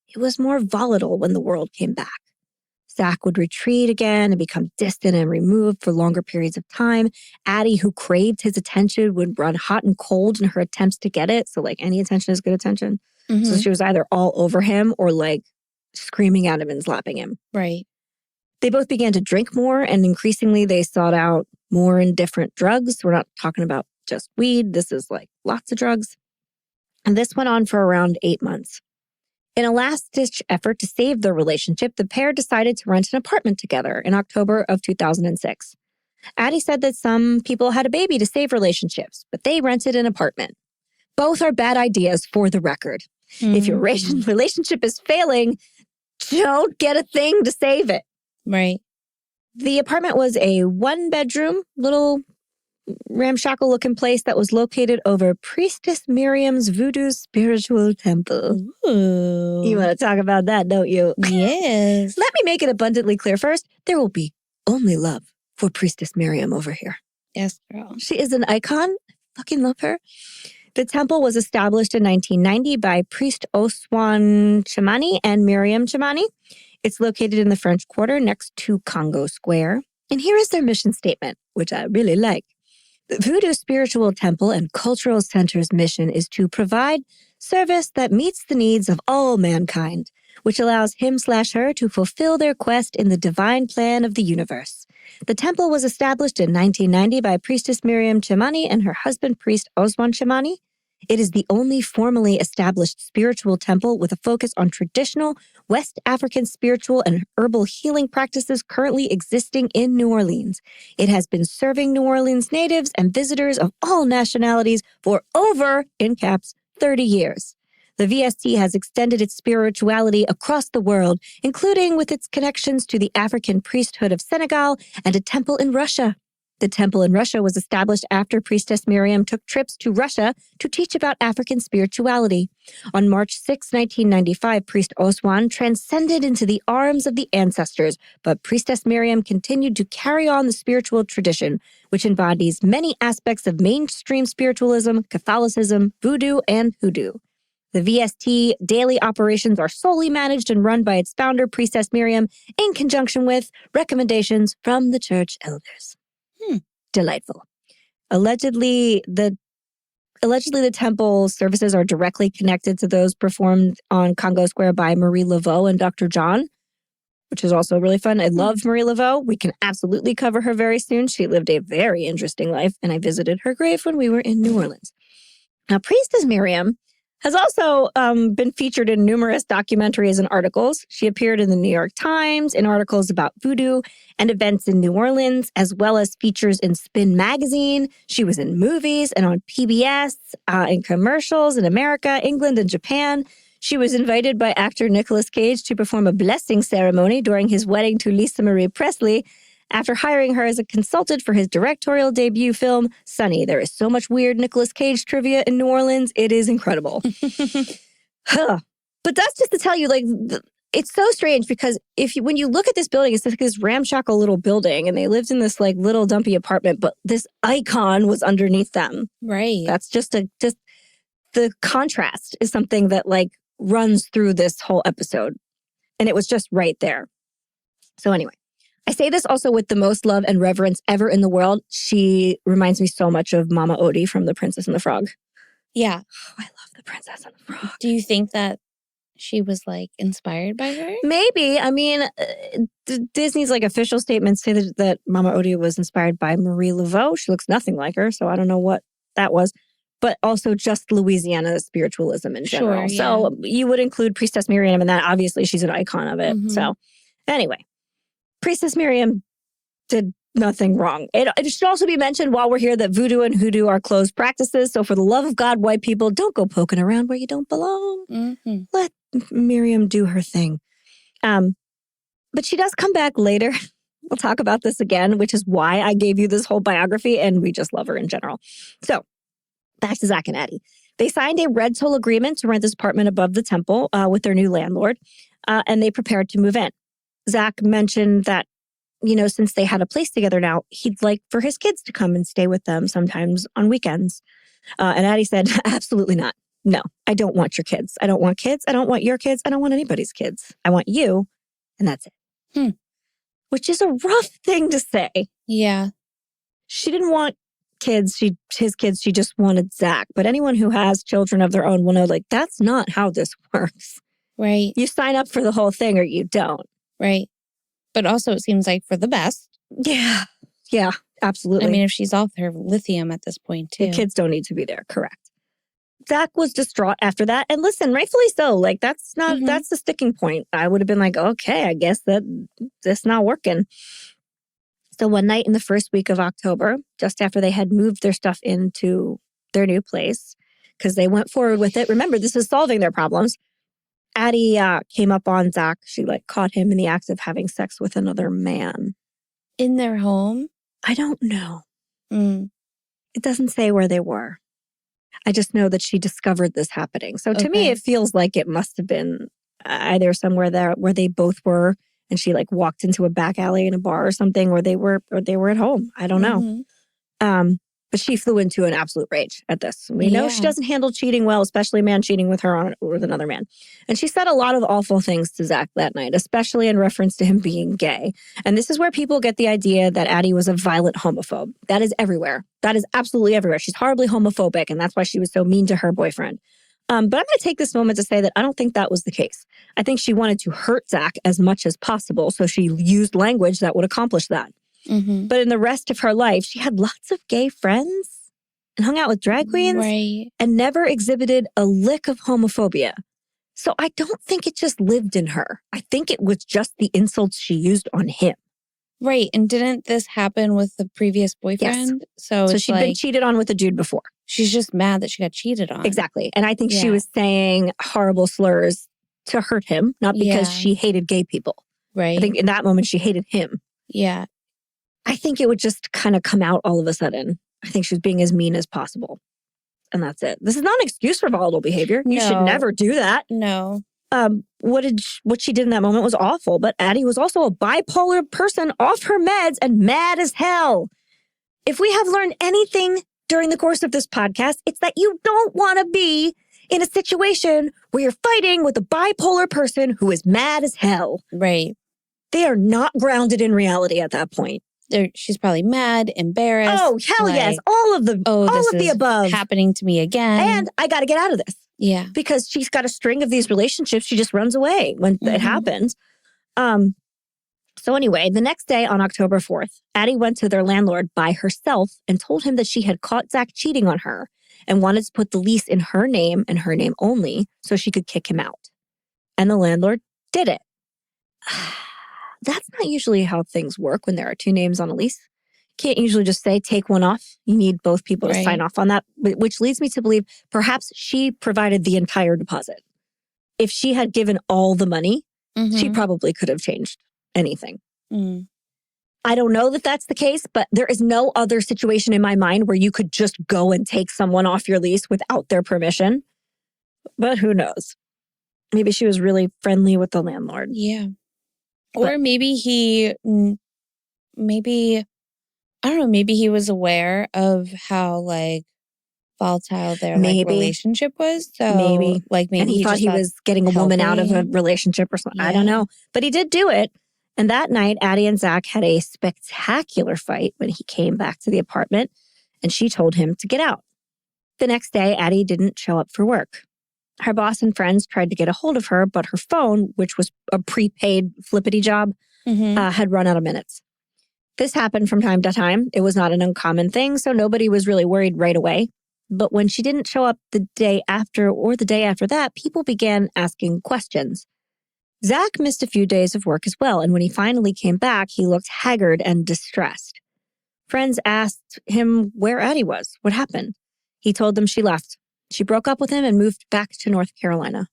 A: it was more volatile when the world came back. Zach would retreat again and become distant and removed for longer periods of time. Addie, who craved his attention, would run hot and cold in her attempts to get it. So like any attention is good attention. So she was either all over him or like screaming at him and slapping him.
B: Right.
A: They both began to drink more, and increasingly they sought out more and different drugs. We're not talking about just weed. This is like lots of drugs. And this went on for around 8 months. In a last-ditch effort to save their relationship, the pair decided to rent an apartment together in October of 2006. Addie said that some people had a baby to save relationships, but they rented an apartment. Both are bad ideas for the record. If your relationship is failing, don't get a thing to save it.
B: Right.
A: The apartment was a one-bedroom, little ramshackle-looking place that was located over Priestess Miriam's voodoo spiritual temple.
B: Ooh.
A: You want to talk about that, don't you?
B: Yes.
A: Let me make it abundantly clear first. There will be only love for Priestess Miriam over here.
B: Yes, girl.
A: She is an icon. I fucking love her. The temple was established in 1990 by priest Oswan Chamani and Miriam Chamani. It's located in the French Quarter next to Congo Square. And here is their mission statement, which I really like. The Voodoo Spiritual Temple and Cultural Center's mission is to provide service that meets the needs of all mankind, which allows him/her to fulfill their quest in the divine plan of the universe. The temple was established in 1990 by Priestess Miriam Chamani and her husband, Priest Oswan Chamani. It is the only formally established spiritual temple with a focus on traditional West African spiritual and herbal healing practices currently existing in New Orleans. It has been serving New Orleans natives and visitors of all nationalities for over, in caps, 30 years. The VST has extended its spirituality across the world, including with its connections to the African priesthood of Senegal and a temple in Russia. The temple in Russia was established after Priestess Miriam took trips to Russia to teach about African spirituality. On March 6, 1995, Priest Oswan transcended into the arms of the ancestors, but Priestess Miriam continued to carry on the spiritual tradition, which embodies many aspects of mainstream spiritualism, Catholicism, voodoo, and hoodoo. The VST daily operations are solely managed and run by its founder, Priestess Miriam, in conjunction with recommendations from the church elders. Delightful. Allegedly, the temple services are directly connected to those performed on Congo Square by Marie Laveau and Dr. John, which is also really fun. I love Marie Laveau. We can absolutely cover her very soon. She lived a very interesting life, and I visited her grave when we were in New Orleans. Now, Priestess Miriam has also been featured in numerous documentaries and articles. She appeared in the New York Times in articles about voodoo and events in New Orleans, as well as features in Spin magazine. She was in movies and on PBS, in commercials in America, England, and Japan. She was invited by actor Nicolas Cage to perform a blessing ceremony during his wedding to Lisa Marie Presley, after hiring her as a consultant for his directorial debut film, Sunny. There is so much weird Nicolas Cage trivia in New Orleans. It is incredible. But that's just to tell you, like, it's so strange because when you look at this building, it's like this ramshackle little building, and they lived in this like little dumpy apartment, but this icon was underneath them.
B: Right.
A: That's just the contrast is something that like runs through this whole episode. And it was just right there. So anyway. I say this also with the most love and reverence ever in the world. She reminds me so much of Mama Odie from The Princess and the Frog.
B: Yeah.
A: Oh, I love The Princess and the Frog.
B: Do you think that she was like inspired by her?
A: Maybe. I mean, Disney's like official statements say that Mama Odie was inspired by Marie Laveau. She looks nothing like her, so I don't know what that was. But also just Louisiana spiritualism in general.
B: Sure, yeah.
A: So you would include Priestess Miriam in that. Obviously, she's an icon of it. Mm-hmm. So anyway. Priestess Miriam did nothing wrong. It should also be mentioned while we're here that voodoo and hoodoo are closed practices. So for the love of God, white people, don't go poking around where you don't belong. Mm-hmm. Let Miriam do her thing. But she does come back later. We'll talk about this again, which is why I gave you this whole biography, and we just love her in general. So back to Zach and Addie. They signed a rental agreement to rent this apartment above the temple with their new landlord, and they prepared to move in. Zach mentioned that, since they had a place together now, he'd like for his kids to come and stay with them sometimes on weekends. And Addie said, absolutely not. No, I don't want your kids. I don't want kids. I don't want your kids. I don't want anybody's kids. I want you. And that's it. Which is a rough thing to say.
B: Yeah.
A: She didn't want kids. His kids. She just wanted Zach. But anyone who has children of their own will know, like, that's not how this works.
B: Right.
A: You sign up for the whole thing or you don't.
B: Right. But also it seems like for the best.
A: Yeah. Yeah, absolutely.
B: I mean, if she's off her lithium at this point, too.
A: The kids don't need to be there. Correct. Zach was distraught after that. And listen, rightfully so. Like, that's the sticking point. I would have been like, okay, I guess that's not working. So one night in the first week of October, just after they had moved their stuff into their new place, because they went forward with it. Remember, this is solving their problems. Addie came up on Zach. She caught him in the act of having sex with another man.
B: In their home?
A: I don't know. It doesn't say where they were. I just know that she discovered this happening. So to me, it feels like it must have been either somewhere there where they both were, and she walked into a back alley in a bar or something, or they were at home. I don't know. But she flew into an absolute rage at this. We know she doesn't handle cheating well, especially a man cheating with her with another man. And she said a lot of awful things to Zach that night, especially in reference to him being gay. And this is where people get the idea that Addie was a violent homophobe. That is everywhere. That is absolutely everywhere. She's horribly homophobic, and that's why she was so mean to her boyfriend. But I'm going to take this moment to say that I don't think that was the case. I think she wanted to hurt Zach as much as possible, so she used language that would accomplish that. But in the rest of her life, she had lots of gay friends and hung out with drag queens and never exhibited a lick of homophobia. So I don't think it just lived in her. I think it was just the insults she used on him.
B: Right. And didn't this happen with the previous boyfriend?
A: Yes. So she'd been cheated on with a dude before.
B: She's just mad that she got cheated on.
A: Exactly. And I think she was saying horrible slurs to hurt him, not because she hated gay people.
B: Right.
A: I think in that moment she hated him.
B: Yeah.
A: I think it would just kind of come out all of a sudden. I think she was being as mean as possible. And that's it. This is not an excuse for volatile behavior. You should never do that.
B: No.
A: What she did in that moment was awful. But Addie was also a bipolar person off her meds and mad as hell. If we have learned anything during the course of this podcast, it's that you don't want to be in a situation where you're fighting with a bipolar person who is mad as hell.
B: Right.
A: They are not grounded in reality at that point.
B: She's probably mad, embarrassed.
A: Oh, hell yes. All of the above.
B: Happening to me again.
A: And I got to get out of this.
B: Yeah.
A: Because she's got a string of these relationships. She just runs away when it happens. So anyway, the next day on October 4th, Addie went to their landlord by herself and told him that she had caught Zach cheating on her and wanted to put the lease in her name and her name only so she could kick him out. And the landlord did it. That's not usually how things work when there are two names on a lease. Can't usually just say, take one off. You need both people to sign off on that, which leads me to believe perhaps she provided the entire deposit. If she had given all the money, she probably could have changed anything. I don't know that that's the case, but there is no other situation in my mind where you could just go and take someone off your lease without their permission. But who knows? Maybe she was really friendly with the landlord.
B: Yeah. Or maybe I don't know, maybe he was aware of how volatile their relationship was. So maybe
A: and he thought he was getting a woman out of a relationship or something. Yeah. I don't know. But he did do it. And that night, Addie and Zach had a spectacular fight when he came back to the apartment and she told him to get out. The next day, Addie didn't show up for work. Her boss and friends tried to get a hold of her, but her phone, which was a prepaid flippity job, had run out of minutes. This happened from time to time. It was not an uncommon thing, so nobody was really worried right away. But when she didn't show up the day after or the day after that, people began asking questions. Zach missed a few days of work as well, and when he finally came back, he looked haggard and distressed. Friends asked him where Addie was, what happened. He told them she left. She broke up with him and moved back to North Carolina.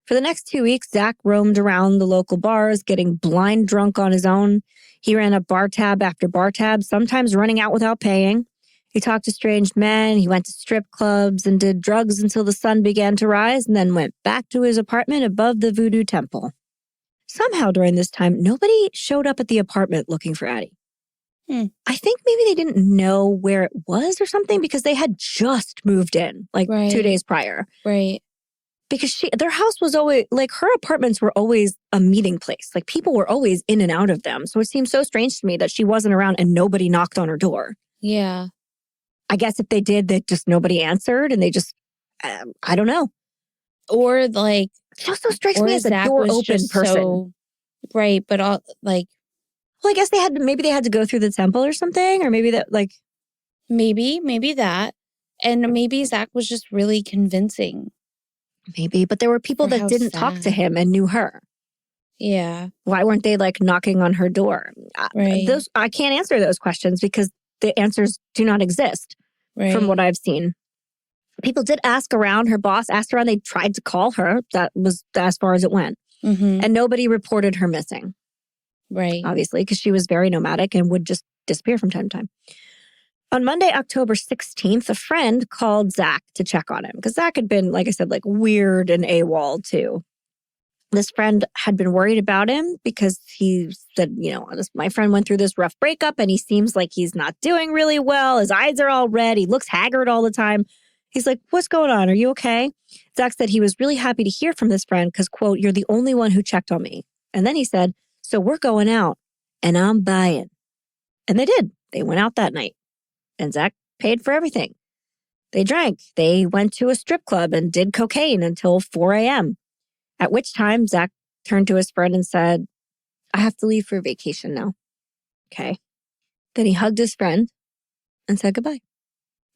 A: For the next 2 weeks, Zach roamed around the local bars, getting blind drunk on his own. He ran up bar tab after bar tab, sometimes running out without paying. He talked to strange men. He went to strip clubs and did drugs until the sun began to rise and then went back to his apartment above the Voodoo Temple. Somehow during this time, nobody showed up at the apartment looking for Addie. I think maybe they didn't know where it was or something because they had just moved in 2 days prior.
B: Right.
A: Because their house was always, her apartments were always a meeting place. People were always in and out of them. So it seemed so strange to me that she wasn't around and nobody knocked on her door.
B: Yeah.
A: I guess if they did, that just nobody answered and they just, I don't know.
B: Or
A: she also strikes me as a door open person.
B: Right. But
A: Well, I guess maybe they had to go through the temple or something, or maybe that like.
B: Maybe that. And maybe Zach was just really convincing.
A: Maybe, but there were people that didn't talk to him and knew her.
B: Yeah.
A: Why weren't they like knocking on her door?
B: Right.
A: I can't answer those questions because the answers do not exist from what I've seen. People did ask around. Her boss asked around. They tried to call her. That was as far as it went.
B: Mm-hmm.
A: And nobody reported her missing.
B: Right.
A: Obviously, because she was very nomadic and would just disappear from time to time. On Monday, October 16th, a friend called Zach to check on him because Zach had been, like I said, like weird and AWOL too. This friend had been worried about him because he said, my friend went through this rough breakup and he seems like he's not doing really well. His eyes are all red. He looks haggard all the time. He's like, what's going on? Are you okay? Zach said he was really happy to hear from this friend because, quote, you're the only one who checked on me. And then he said, so we're going out and I'm buying. And they did. They went out that night and Zach paid for everything. They drank. They went to a strip club and did cocaine until 4 a.m. At which time, Zach turned to his friend and said, I have to leave for vacation now. Okay. Then he hugged his friend and said goodbye.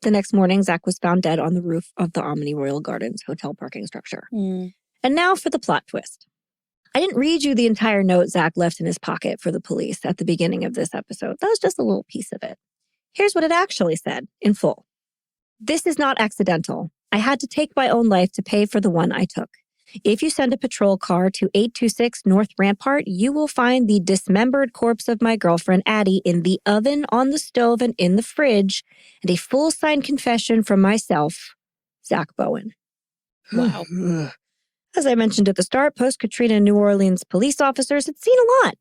A: The next morning, Zach was found dead on the roof of the Omni Royal Gardens Hotel parking structure. And now for the plot twist. I didn't read you the entire note Zach left in his pocket for the police at the beginning of this episode. That was just a little piece of it. Here's what it actually said in full. This is not accidental. I had to take my own life to pay for the one I took. If you send a patrol car to 826 North Rampart, you will find the dismembered corpse of my girlfriend, Addie, in the oven, on the stove, and in the fridge, and a full signed confession from myself, Zach Bowen.
B: Wow.
A: As I mentioned at the start, post-Katrina New Orleans police officers had seen a lot.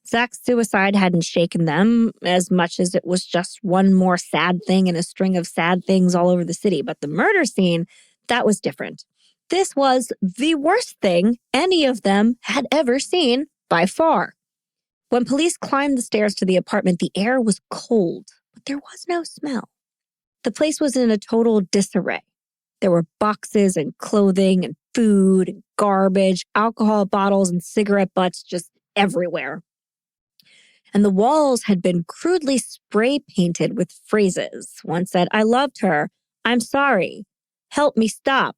A: Zach's suicide hadn't shaken them as much as it was just one more sad thing in a string of sad things all over the city. But the murder scene, that was different. This was the worst thing any of them had ever seen by far. When police climbed the stairs to the apartment, the air was cold, but there was no smell. The place was in a total disarray. There were boxes and clothing and food and garbage, alcohol bottles and cigarette butts just everywhere. And the walls had been crudely spray painted with phrases. One said, I loved her. I'm sorry. Help me stop.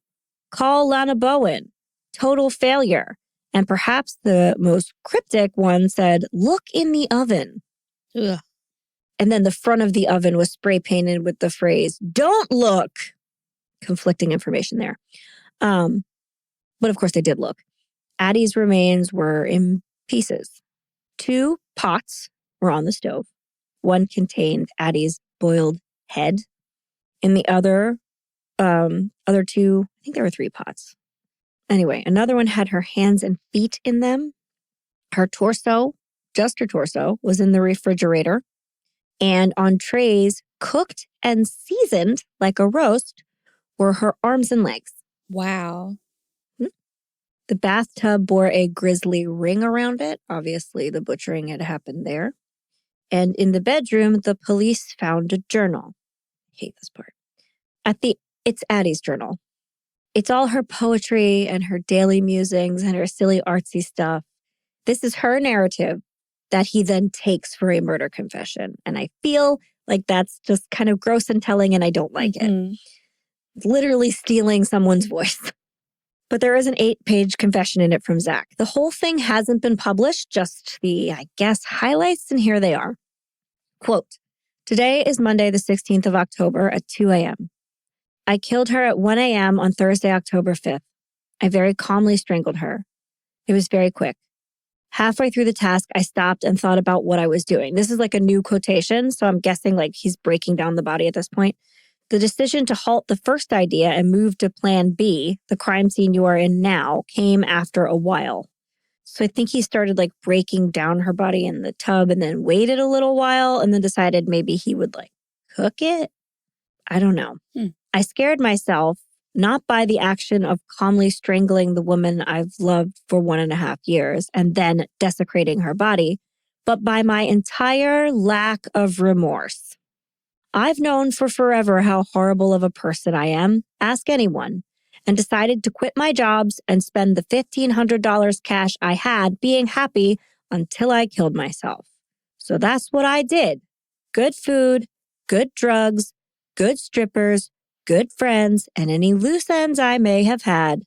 A: Call Lana Bowen. Total failure. And perhaps the most cryptic one said, look in the oven.
B: Ugh.
A: And then the front of the oven was spray painted with the phrase, don't look. Conflicting information there. But of course they did look. Addie's remains were in pieces. 2 pots were on the stove. One contained Addie's boiled head. In the other 2, I think there were 3 pots. Anyway, another one had her hands and feet in them. Her torso, just her torso, was in the refrigerator. And on trays, cooked and seasoned like a roast, were her arms and legs.
B: Wow.
A: The bathtub bore a grisly ring around it. Obviously, the butchering had happened there. And in the bedroom, the police found a journal. I hate this part. It's Addie's journal. It's all her poetry and her daily musings and her silly artsy stuff. This is her narrative that he then takes for a murder confession. And I feel like that's just kind of gross and telling, and I don't like it. Literally stealing someone's voice. But there is an 8-page confession in it from Zach. The whole thing hasn't been published, just the, highlights, and here they are. Quote, today is Monday, the 16th of October at 2 a.m. I killed her at 1 a.m. on Thursday, October 5th. I very calmly strangled her. It was very quick. Halfway through the task, I stopped and thought about what I was doing. This is like a new quotation, so I'm guessing like he's breaking down the body at this point. The decision to halt the first idea and move to plan B, the crime scene you are in now, came after a while. So I think he started like breaking down her body in the tub and then waited a little while and then decided maybe he would like cook it. I don't know. I scared myself, not by the action of calmly strangling the woman I've loved for 1.5 years and then desecrating her body, but by my entire lack of remorse. I've known for forever how horrible of a person I am, ask anyone, and decided to quit my jobs and spend the $1,500 cash I had being happy until I killed myself. So that's what I did. Good food, good drugs, good strippers, good friends, and any loose ends I may have had.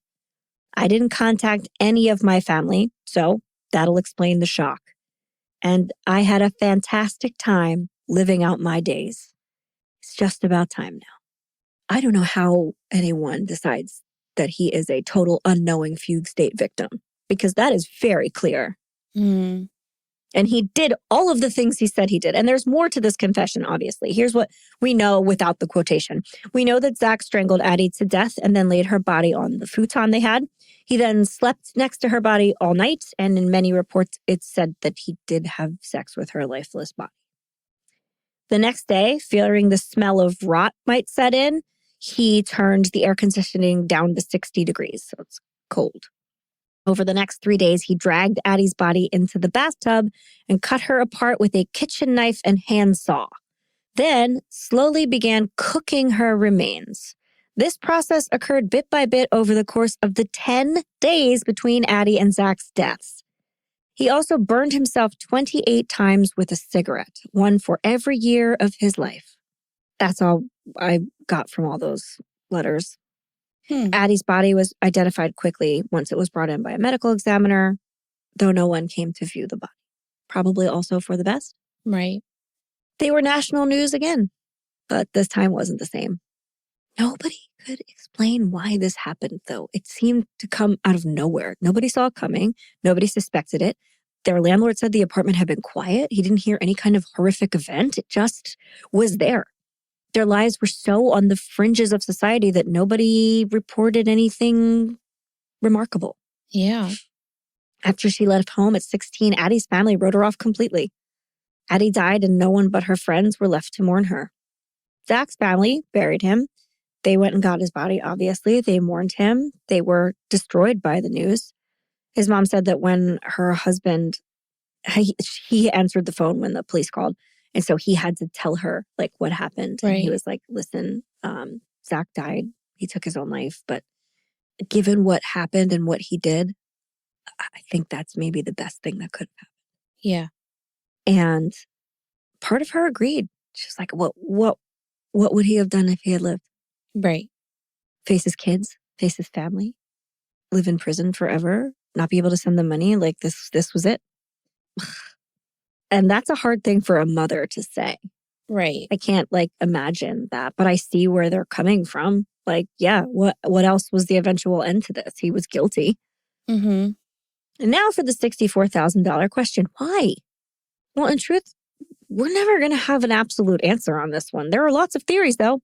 A: I didn't contact any of my family, so that'll explain the shock. And I had a fantastic time living out my days. It's just about time now. I don't know how anyone decides that he is a total unknowing fugue state victim, because that is very clear.
B: Mm.
A: And he did all of the things he said he did. And there's more to this confession, obviously. Here's what we know without the quotation. We know that Zach strangled Addie to death and then laid her body on the futon they had. He then slept next to her body all night. And in many reports, it's said that he did have sex with her lifeless body. The next day, fearing the smell of rot might set in, he turned the air conditioning down to 60 degrees. So it's cold. Over the next 3 days, he dragged Addie's body into the bathtub and cut her apart with a kitchen knife and handsaw. Then slowly began cooking her remains. This process occurred bit by bit over the course of the 10 days between Addie and Zach's deaths. He also burned himself 28 times with a cigarette, one for every year of his life. That's all I got from all those letters. Addie's body was identified quickly once it was brought in by a medical examiner, though no one came to view the body. Probably also for the best.
B: Right.
A: They were national news again, but this time wasn't the same. Nobody could explain why this happened, though. It seemed to come out of nowhere. Nobody saw it coming. Nobody suspected it. Their landlord said the apartment had been quiet. He didn't hear any kind of horrific event. It just was there. Their lives were so on the fringes of society that nobody reported anything remarkable.
B: Yeah.
A: After she left home at 16, Addie's family wrote her off completely. Addie died and no one but her friends were left to mourn her. Zach's family buried him. They went and got his body, obviously. They mourned him. They were destroyed by the news. His mom said that when her husband, he answered the phone when the police called. And so he had to tell her, like, what happened.
B: Right.
A: And he was like, listen, Zach died. He took his own life. But given what happened and what he did, I think that's maybe the best thing that could happen.
B: Yeah.
A: And part of her agreed. She's like, what would he have done if he had lived?
B: Right.
A: Face his kids, face his family, live in prison forever, not be able to send them money. Like this was it. And that's a hard thing for a mother to say.
B: Right.
A: I can't imagine that, but I see where they're coming from. Yeah, what else was the eventual end to this? He was guilty.
B: Mm-hmm.
A: And now for the $64,000 question. Why? Well, in truth, we're never going to have an absolute answer on this one. There are lots of theories, though.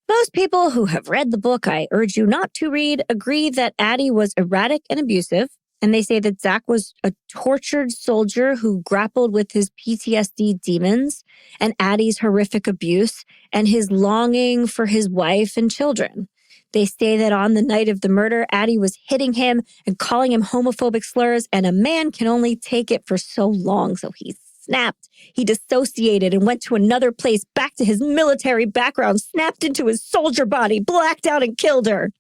A: Most people who have read the book I urge you not to read agree that Addie was erratic and abusive. And they say that Zach was a tortured soldier who grappled with his PTSD demons and Addie's horrific abuse and his longing for his wife and children. They say that on the night of the murder, Addie was hitting him and calling him homophobic slurs, and a man can only take it for so long. So he snapped, he dissociated and went to another place, back to his military background, snapped into his soldier body, blacked out and killed her.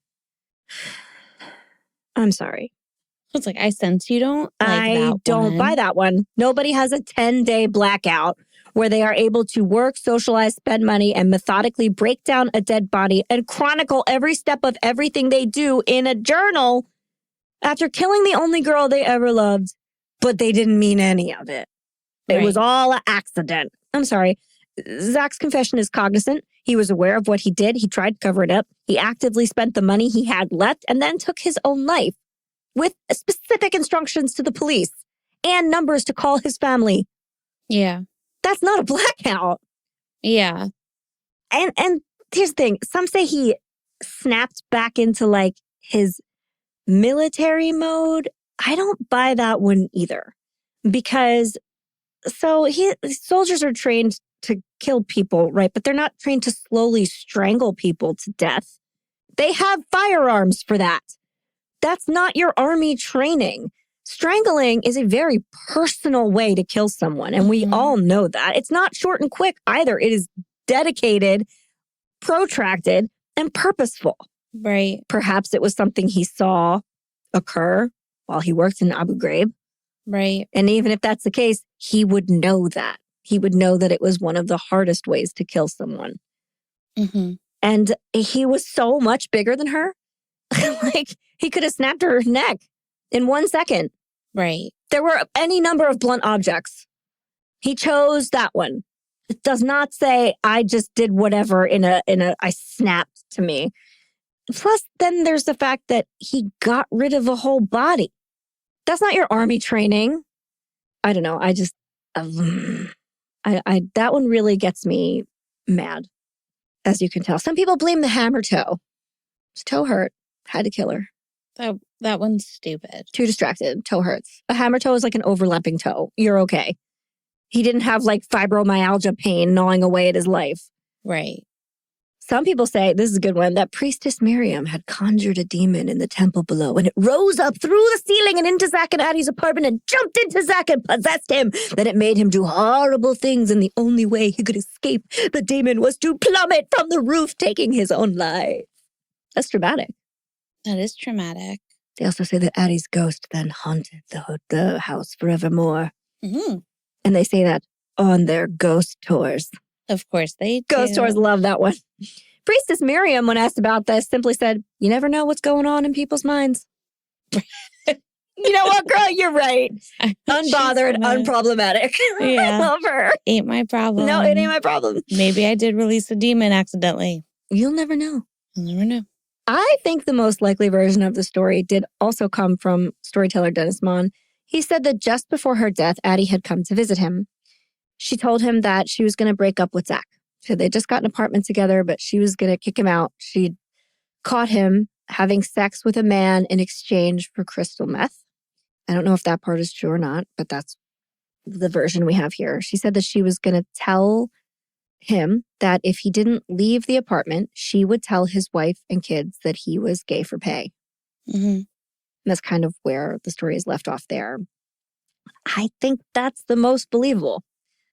A: I'm sorry.
B: It's like, I sense you don't like
A: I
B: that
A: don't
B: one.
A: buy that one. Nobody has a 10-day blackout where they are able to work, socialize, spend money, and methodically break down a dead body and chronicle every step of everything they do in a journal after killing the only girl they ever loved, but they didn't mean any of it. It was all an accident. I'm sorry. Zach's confession is cognizant. He was aware of what he did. He tried to cover it up. He actively spent the money he had left and then took his own life, with specific instructions to the police and numbers to call his family.
B: Yeah.
A: That's not a blackout.
B: Yeah.
A: And here's the thing. Some say he snapped back into his military mode. I don't buy that one either. Because soldiers are trained to kill people, right? But they're not trained to slowly strangle people to death. They have firearms for that. That's not your army training. Strangling is a very personal way to kill someone, and we all know that. It's not short and quick either. It is dedicated, protracted, and purposeful.
B: Right.
A: Perhaps it was something he saw occur while he worked in Abu Ghraib.
B: Right.
A: And even if that's the case, he would know that. He would know that it was one of the hardest ways to kill someone.
B: Mm-hmm.
A: And he was so much bigger than her. Like, he could have snapped her neck in 1 second.
B: Right.
A: There were any number of blunt objects. He chose that one. It does not say, I just did whatever I snapped to me. Plus, then there's the fact that he got rid of a whole body. That's not your army training. I don't know. I just, that one really gets me mad, as you can tell. Some people blame the hammer toe. His toe hurt. Had to kill her.
B: That one's stupid.
A: Too distracted. Toe hurts. A hammer toe is like an overlapping toe. You're okay. He didn't have like fibromyalgia pain gnawing away at his life.
B: Right.
A: Some people say, this is a good one, that priestess Miriam had conjured a demon in the temple below, and it rose up through the ceiling and into Zach and Addie's apartment and jumped into Zach and possessed him. Then it made him do horrible things, and the only way he could escape the demon was to plummet from the roof, taking his own life. That's dramatic.
B: That is traumatic.
A: They also say that Addie's ghost then haunted the house forevermore.
B: Mm-hmm.
A: And they say that on their ghost tours.
B: Of course they do.
A: Ghost tours love that one. Priestess Miriam, when asked about this, simply said, you never know what's going on in people's minds. You know what, girl? You're right. Unbothered, unproblematic.
B: Yeah.
A: I love her.
B: Ain't my problem.
A: No, it ain't my problem.
B: Maybe I did release a demon accidentally.
A: You'll never know.
B: You'll never know.
A: I think the most likely version of the story did also come from storyteller Dennis Mon. He said that just before her death, Addie had come to visit him. She told him that she was going to break up with Zach. So they just got an apartment together, but she was going to kick him out. She'd caught him having sex with a man in exchange for crystal meth. I don't know if that part is true or not, but that's the version we have here. She said that she was going to tell him that if he didn't leave the apartment, she would tell his wife and kids that he was gay for pay.
B: Mm-hmm.
A: And that's kind of where the story is left off there. I think that's the most believable.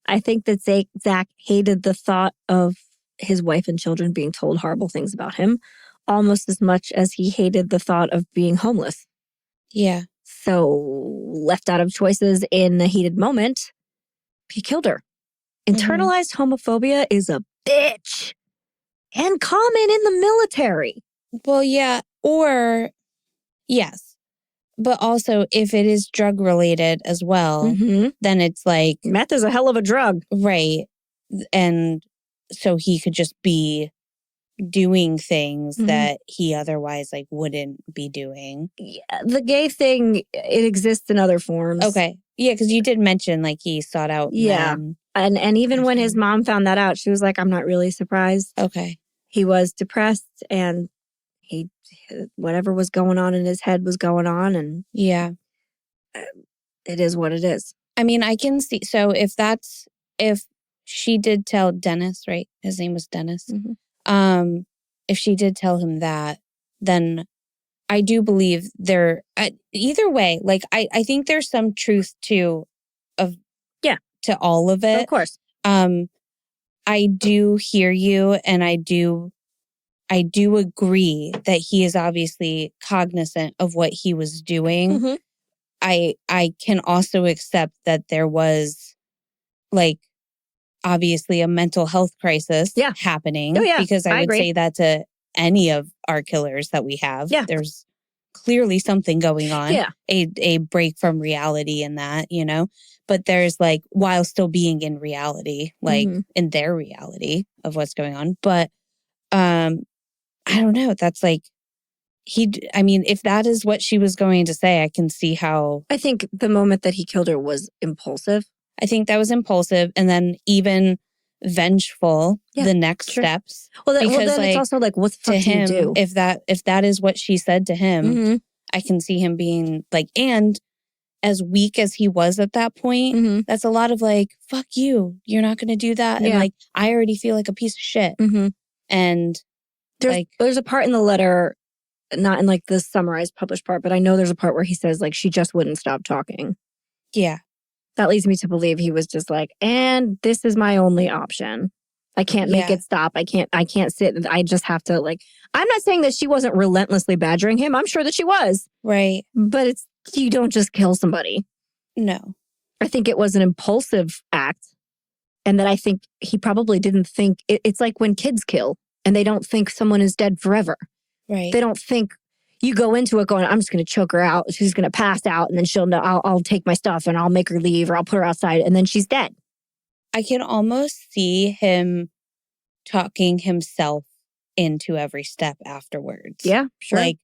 A: I think that Zach hated the thought of his wife and children being told horrible things about him almost as much as he hated the thought of being homeless.
B: Yeah.
A: So left out of choices in a heated moment, he killed her. Internalized homophobia is a bitch and common in the military.
B: Well, yeah. Or, yes. But also, if it is drug related as well, then it's like...
A: Meth is a hell of a drug.
B: Right. And so he could just be doing things that he otherwise like wouldn't be doing.
A: Yeah, the gay thing, it exists in other forms.
B: Okay. Yeah, because you did mention like he sought out men.
A: And even when his mom found that out, she was like, I'm not really surprised.
B: Okay.
A: He was depressed and whatever was going on in his head was going on. And
B: yeah,
A: it is what it is.
B: I mean, I can see. So if she did tell Dennis, right? His name was Dennis. If she did tell him that, then I do believe either way, like I think there's some truth to all of it.
A: Of course.
B: I do hear you, and I do agree that he is obviously cognizant of what he was doing. I can also accept that there was like obviously a mental health crisis happening.
A: Oh, yeah.
B: Because I would
A: agree.
B: say that to any of our killers that we have.
A: Yeah.
B: There's clearly something going on.
A: Yeah.
B: A break from reality in that, you know? But there's like, while still being in reality, like in their reality of what's going on. But I don't know. That's like, if that is what she was going to say, I can see how.
A: I think the moment that he killed her was impulsive.
B: I think that was impulsive, and then even vengeful. The next steps.
A: Well, then it's also like, what the fuck
B: to him,
A: do you do?
B: If that is what she said to him, I can see him being like, and as weak as he was at that point, that's a lot of like, fuck you, you're not going to do that, and like, I already feel like a piece of shit, and
A: there's a part in the letter. Not in like the summarized published part, but I know there's a part where he says like she just wouldn't stop talking.
B: Yeah.
A: That leads me to believe he was just like, and this is my only option. I can't make it stop. I can't sit. I just have to like, I'm not saying that she wasn't relentlessly badgering him. I'm sure that she was.
B: Right.
A: But you don't just kill somebody.
B: No.
A: I think it was an impulsive act. And that I think he probably didn't think, it's like when kids kill and they don't think someone is dead forever.
B: Right.
A: They don't think, you go into it going, I'm just going to choke her out. She's going to pass out and then she'll know, I'll take my stuff and I'll make her leave or I'll put her outside and then she's dead.
B: I can almost see him talking himself into every step afterwards.
A: Yeah, sure.
B: Like,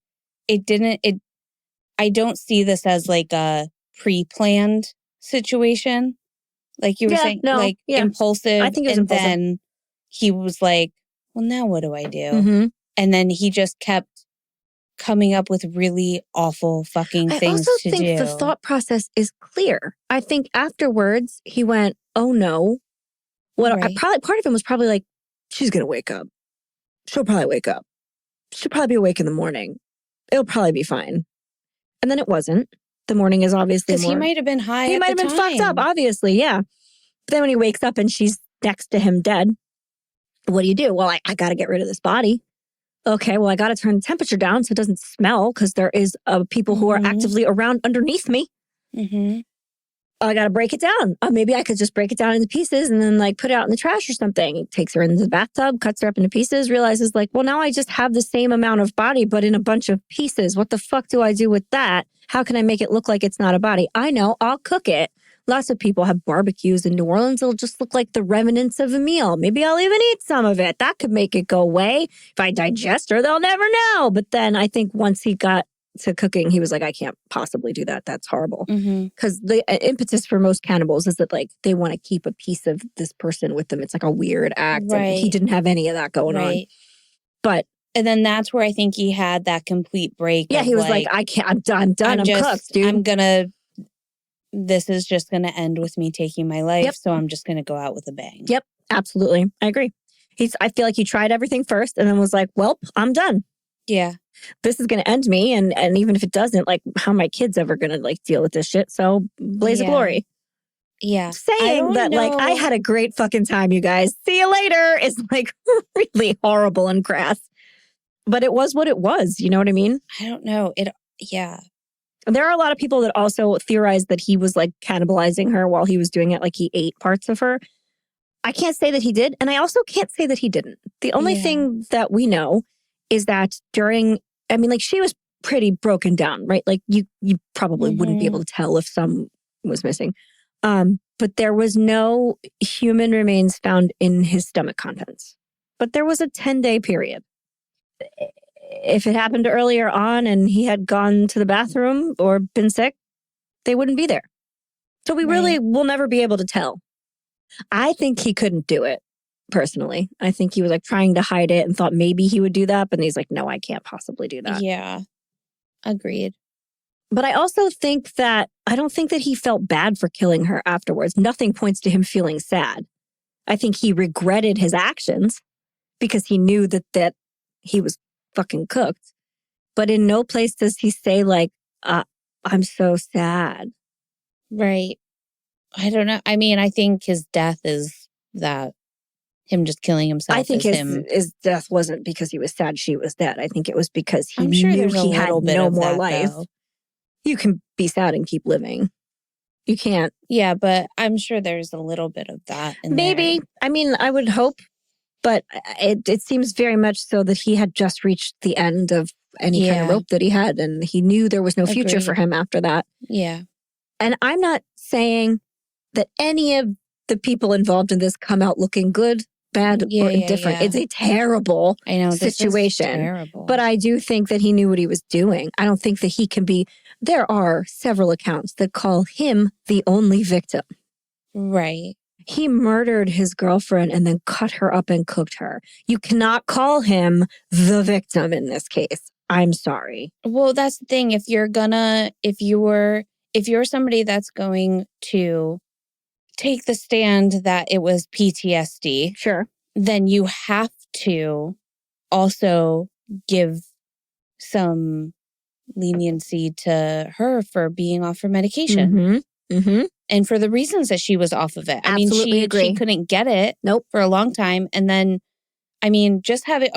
B: I don't see this as like a pre-planned situation. Like you were saying, impulsive. I think it was impulsive. Then he was like, well, now what do I do?
A: Mm-hmm.
B: And then he just kept coming up with really awful fucking things to do. I also think
A: the thought process is clear. I think afterwards he went, oh no. Part of him was probably like, she's going to wake up. She'll probably wake up. She'll probably be awake in the morning. It'll probably be fine. And then it wasn't. The morning is obviously
B: because he might have been high.
A: He might have been fucked up, obviously, yeah. But then when he wakes up and she's next to him dead, what do? Well, I got to get rid of this body. Okay, well, I got to turn the temperature down so it doesn't smell because there is people who are actively around underneath me.
B: Mm-hmm.
A: I got to break it down. Maybe I could just break it down into pieces and then like put it out in the trash or something. He takes her into the bathtub, cuts her up into pieces, realizes like, well, now I just have the same amount of body, but in a bunch of pieces. What the fuck do I do with that? How can I make it look like it's not a body? I know, I'll cook it. Lots of people have barbecues in New Orleans. It'll just look like the remnants of a meal. Maybe I'll even eat some of it. That could make it go away. If I digest her, they'll never know. But then I think once he got to cooking, he was like, I can't possibly do that. That's horrible. Because the impetus for most cannibals is that like they want to keep a piece of this person with them. It's like a weird act.
B: Right.
A: And he didn't have any of that going on. But
B: and then that's where I think he had that complete break.
A: Yeah, he was like, I can't, I'm done. I'm cooked, dude.
B: This is just going to end with me taking my life. Yep. So I'm just going to go out with a bang.
A: Yep, absolutely. I agree. I feel like he tried everything first and then was like, well, I'm done.
B: Yeah.
A: This is going to end me. And even if it doesn't, like, how are my kids ever going to like deal with this shit? So blaze of glory.
B: Yeah.
A: Saying that, like, I had a great fucking time, you guys. See you later is like really horrible and crass. But it was what it was. You know what I mean?
B: I don't know. Yeah.
A: There are a lot of people that also theorize that he was like cannibalizing her while he was doing it. Like he ate parts of her. I can't say that he did. And I also can't say that he didn't. The only thing that we know is that she was pretty broken down, right? Like you probably wouldn't be able to tell if some was missing. But there was no human remains found in his stomach contents. But there was a 10-day period. If it happened earlier on and he had gone to the bathroom or been sick, they wouldn't be there. So we really will never be able to tell. I think he couldn't do it, personally. I think he was like trying to hide it and thought maybe he would do that. But he's like, no, I can't possibly do that.
B: Yeah, agreed.
A: But I also think that, I don't think that he felt bad for killing her afterwards. Nothing points to him feeling sad. I think he regretted his actions because he knew that he was fucking cooked. But in no place does he say like, I'm so sad.
B: Right. I don't know. I mean, I think his death is that him just killing himself.
A: I think his death wasn't because he was sad she was dead. I think it was because he knew he had no more life. Though. You can be sad and keep living. You can't.
B: Yeah, but I'm sure there's a little bit of that in
A: Maybe.
B: There.
A: I mean, I would hope. But it seems very much so that he had just reached the end of any kind of rope that he had. And he knew there was no future for him after that.
B: Yeah.
A: And I'm not saying that any of the people involved in this come out looking good, bad, or indifferent. It's a terrible situation.
B: Terrible.
A: But I do think that he knew what he was doing. I don't think that he can be... There are several accounts that call him the only victim.
B: Right.
A: He murdered his girlfriend and then cut her up and cooked her. You cannot call him the victim in this case. I'm sorry.
B: Well, that's the thing. If you're somebody that's going to take the stand that it was PTSD,
A: sure,
B: then you have to also give some leniency to her for being off her medication. And for the reasons that she was off of it.
A: Absolutely agree.
B: She couldn't get it for a long time. And then, just having,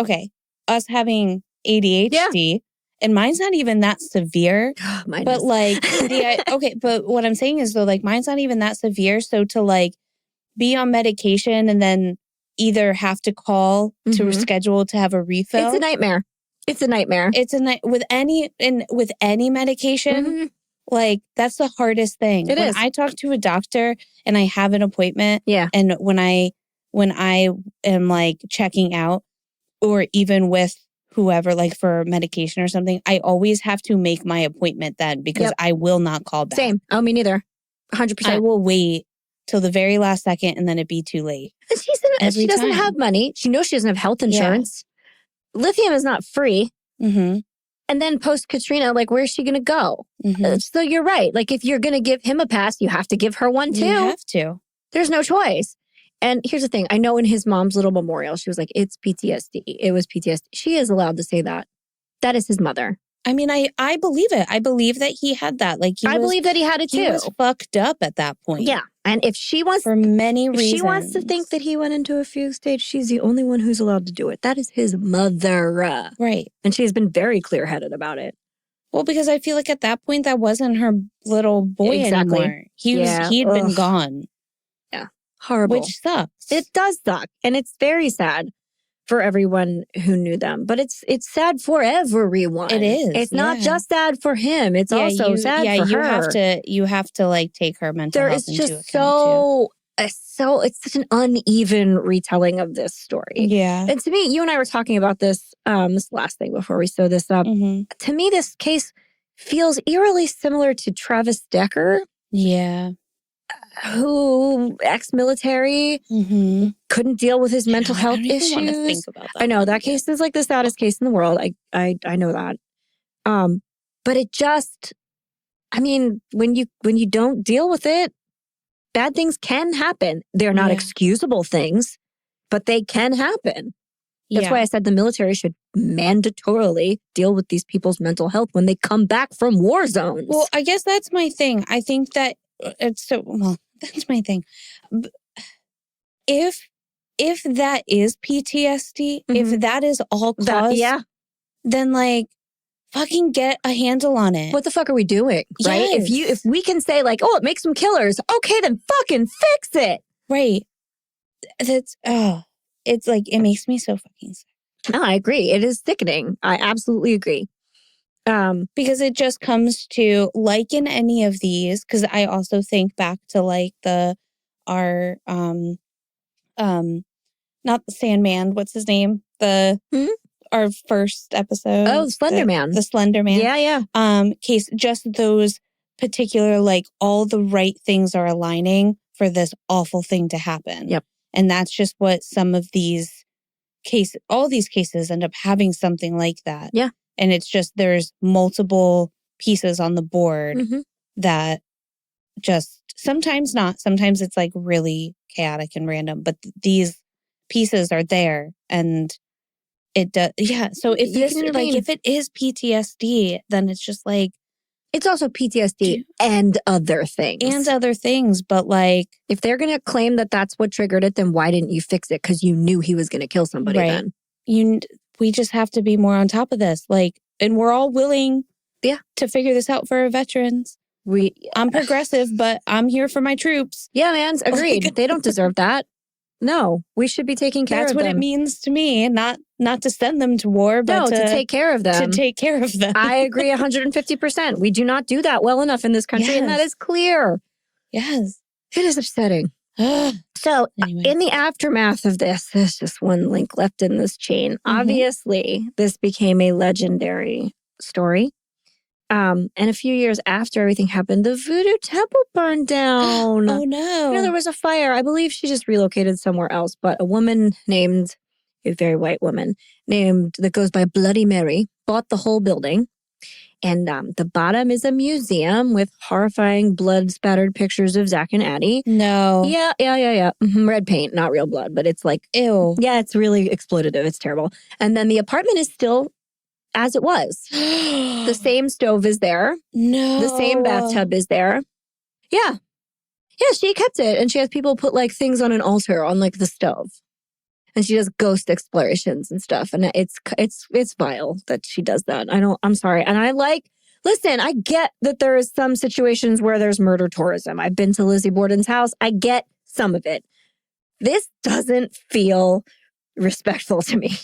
B: us having ADHD And mine's not even that severe.
A: Mine
B: but
A: is.
B: like, okay, but what I'm saying is though, like mine's not even that severe. So to like be on medication and then either have to call to reschedule to have a refill.
A: It's a nightmare. It's a nightmare.
B: It's with any medication, like that's the hardest thing.
A: It is.
B: When I talk to a doctor and I have an appointment, and when I am like checking out, or even with whoever, like for medication or something, I always have to make my appointment then because I will not call back.
A: Same. Oh, me neither. 100%.
B: I will wait till the very last second and then it'd be too late.
A: And she doesn't have money. She knows she doesn't have health insurance. Yeah. Lithium is not free. And then post Katrina, like, where's she going to go? So you're right. Like, if you're going to give him a pass, you have to give her one too.
B: You have to.
A: There's no choice. And here's the thing. I know in his mom's little memorial, she was like, it's PTSD. It was PTSD. She is allowed to say that. That is his mother.
B: I mean, I believe it. I believe that he had that. Like,
A: I believe that he had it too.
B: He was fucked up at that point.
A: Yeah. And if she wants,
B: for many reasons,
A: she wants to think that he went into a fugue stage, she's the only one who's allowed to do it. That is his mother.
B: Right.
A: And she's been very clear-headed about it.
B: Well, because I feel like at that point, that wasn't her little boy anymore. He'd been gone.
A: Yeah. Horrible.
B: Which sucks.
A: It does suck. And it's very sad for everyone who knew them. But it's sad for everyone.
B: It is.
A: It's not just sad for him. It's also sad for her.
B: You have to like take her mental health into account.
A: There is just it's such an uneven retelling of this story.
B: Yeah.
A: And to me, you and I were talking about this last thing before we sew this up. To me, this case feels eerily similar to Travis Decker.
B: Yeah.
A: Who, ex-military, couldn't deal with his mental health issues.
B: Want to think about that.
A: I know that case is like the saddest case in the world. I know that. But it just, I mean, when you don't deal with it, bad things can happen. They're not excusable things, but they can happen. That's why I said the military should mandatorily deal with these people's mental health when they come back from war zones.
B: Well, I guess that's my thing. I think that that's my thing. If that is PTSD, if that is all caused, then like fucking get a handle on it.
A: What the fuck are we doing? Right?
B: Yes.
A: If we can say like, oh, it makes them killers, okay, then fucking fix it.
B: Right. It's like, it makes me so fucking sick.
A: No, I agree. It is sickening. I absolutely agree.
B: Because it just comes to, like in any of these, because I also think back to like our not the Sandman, what's his name? Our first episode.
A: Oh, Slender Man.
B: The Slender Man.
A: Yeah.
B: Case, just those particular, like all the right things are aligning for this awful thing to happen.
A: Yep.
B: And that's just what some of these cases, all these cases end up having something like that.
A: Yeah.
B: And it's just, there's multiple pieces on the board that just, sometimes not, sometimes it's like really chaotic and random, but these pieces are there and it does. Yeah. So if if it is PTSD, then it's just like,
A: it's also PTSD and other things.
B: But like,
A: if they're going to claim that that's what triggered it, then why didn't you fix it? Because you knew he was going to kill somebody then.
B: We just have to be more on top of this. Like, and we're all willing to figure this out for our veterans. I'm progressive, but I'm here for my troops.
A: Yeah, man. Agreed. They don't deserve that. No, we should be taking care of them.
B: That's what it means to me. Not to send them to war, but
A: to take care of them.
B: To take care of them.
A: I agree 150%. We do not do that well enough in this country, and that is clear.
B: Yes.
A: It is upsetting. So in the aftermath of this, there's just one link left in this chain. Obviously, this became a legendary story. And a few years after everything happened, the Voodoo Temple burned down.
B: Oh, no.
A: There was a fire. I believe she just relocated somewhere else. But a woman named, a very white woman, that goes by Bloody Mary, bought the whole building. And the bottom is a museum with horrifying blood-spattered pictures of Zach and Addie.
B: No.
A: Yeah. Red paint, not real blood, but it's like...
B: Ew.
A: Yeah, it's really exploitative. It's terrible. And then the apartment is still as it was. The same stove is there.
B: No.
A: The same bathtub is there. Yeah. Yeah, she kept it. And she has people put like things on an altar on like the stove. And she does ghost explorations and stuff. And it's vile that she does that. I'm sorry. And listen, I get that there is some situations where there's murder tourism. I've been to Lizzie Borden's house. I get some of it. This doesn't feel respectful to me.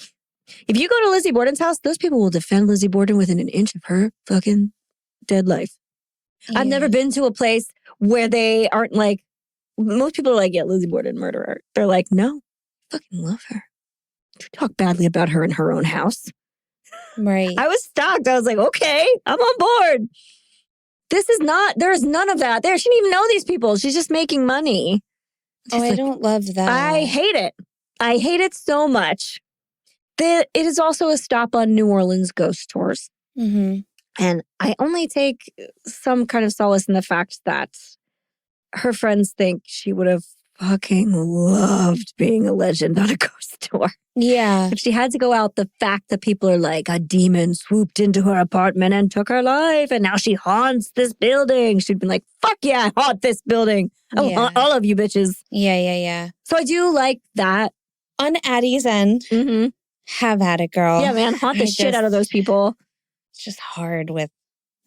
A: If you go to Lizzie Borden's house, those people will defend Lizzie Borden within an inch of her fucking dead life. Yeah. I've never been to a place where they aren't like, most people are like, yeah, Lizzie Borden, murderer. They're like, no, I fucking love her. You talk badly about her in her own house.
B: Right.
A: I was shocked. I was like, okay, I'm on board. There's none of that there. She didn't even know these people. She's just making money.
B: I don't love that.
A: I hate it. I hate it so much. It is also a stop on New Orleans ghost tours.
B: Mm-hmm.
A: And I only take some kind of solace in the fact that her friends think she would have fucking loved being a legend on a ghost tour.
B: Yeah.
A: If she had to go out, the fact that people are like, a demon swooped into her apartment and took her life, and now she haunts this building. She'd been like, fuck yeah, I haunt this building. I haunt all of you bitches.
B: Yeah.
A: So I do like that.
B: On Addie's end, have at it, girl.
A: Yeah, man, haunt the shit out of those people.
B: It's just hard with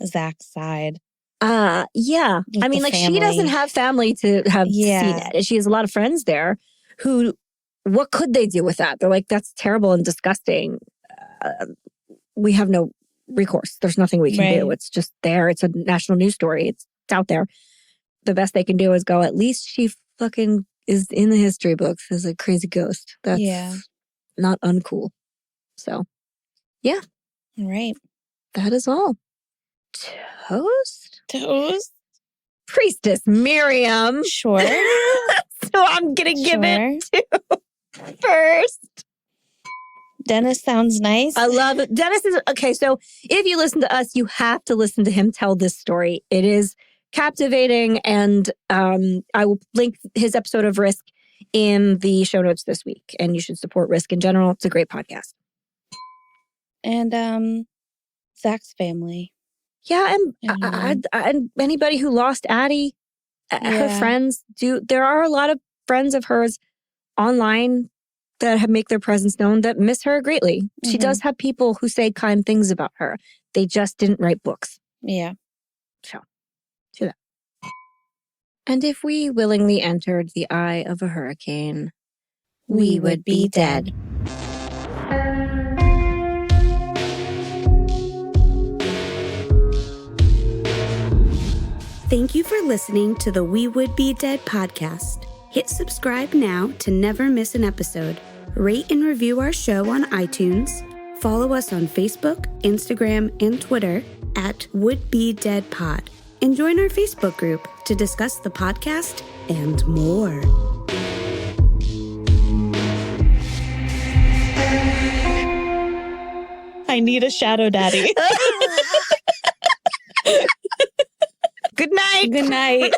B: Zach's side.
A: Yeah. I mean, like, she doesn't have family to have seen it. She has a lot of friends there who, what could they do with that? They're like, that's terrible and disgusting. We have no recourse. There's nothing we can do. It's just there. It's a national news story. It's out there. The best they can do is go, at least she fucking is in the history books as a crazy ghost. That's not uncool. So, yeah.
B: All right.
A: That is all. Toast? Priestess Miriam.
B: Sure.
A: So I'm going to give it to first.
B: Dennis sounds nice.
A: I love it. Dennis is, okay, so if you listen to us, you have to listen to him tell this story. It is captivating, and I will link his episode of Risk in the show notes this week, and you should support Risk in general. It's a great podcast.
B: And Zach's family.
A: Yeah, and anybody who lost Addie, her friends do. There are a lot of friends of hers online that have make their presence known that miss her greatly. She does have people who say kind things about her. They just didn't write books.
B: Yeah.
A: So, do that. And if we willingly entered the eye of a hurricane, we would be dead.
C: Thank you for listening to the We Would Be Dead podcast. Hit subscribe now to never miss an episode. Rate and review our show on iTunes. Follow us on Facebook, Instagram, and Twitter at Would Be Dead Pod. And join our Facebook group to discuss the podcast and more.
B: I need a shadow daddy.
A: Good night.
B: Good night.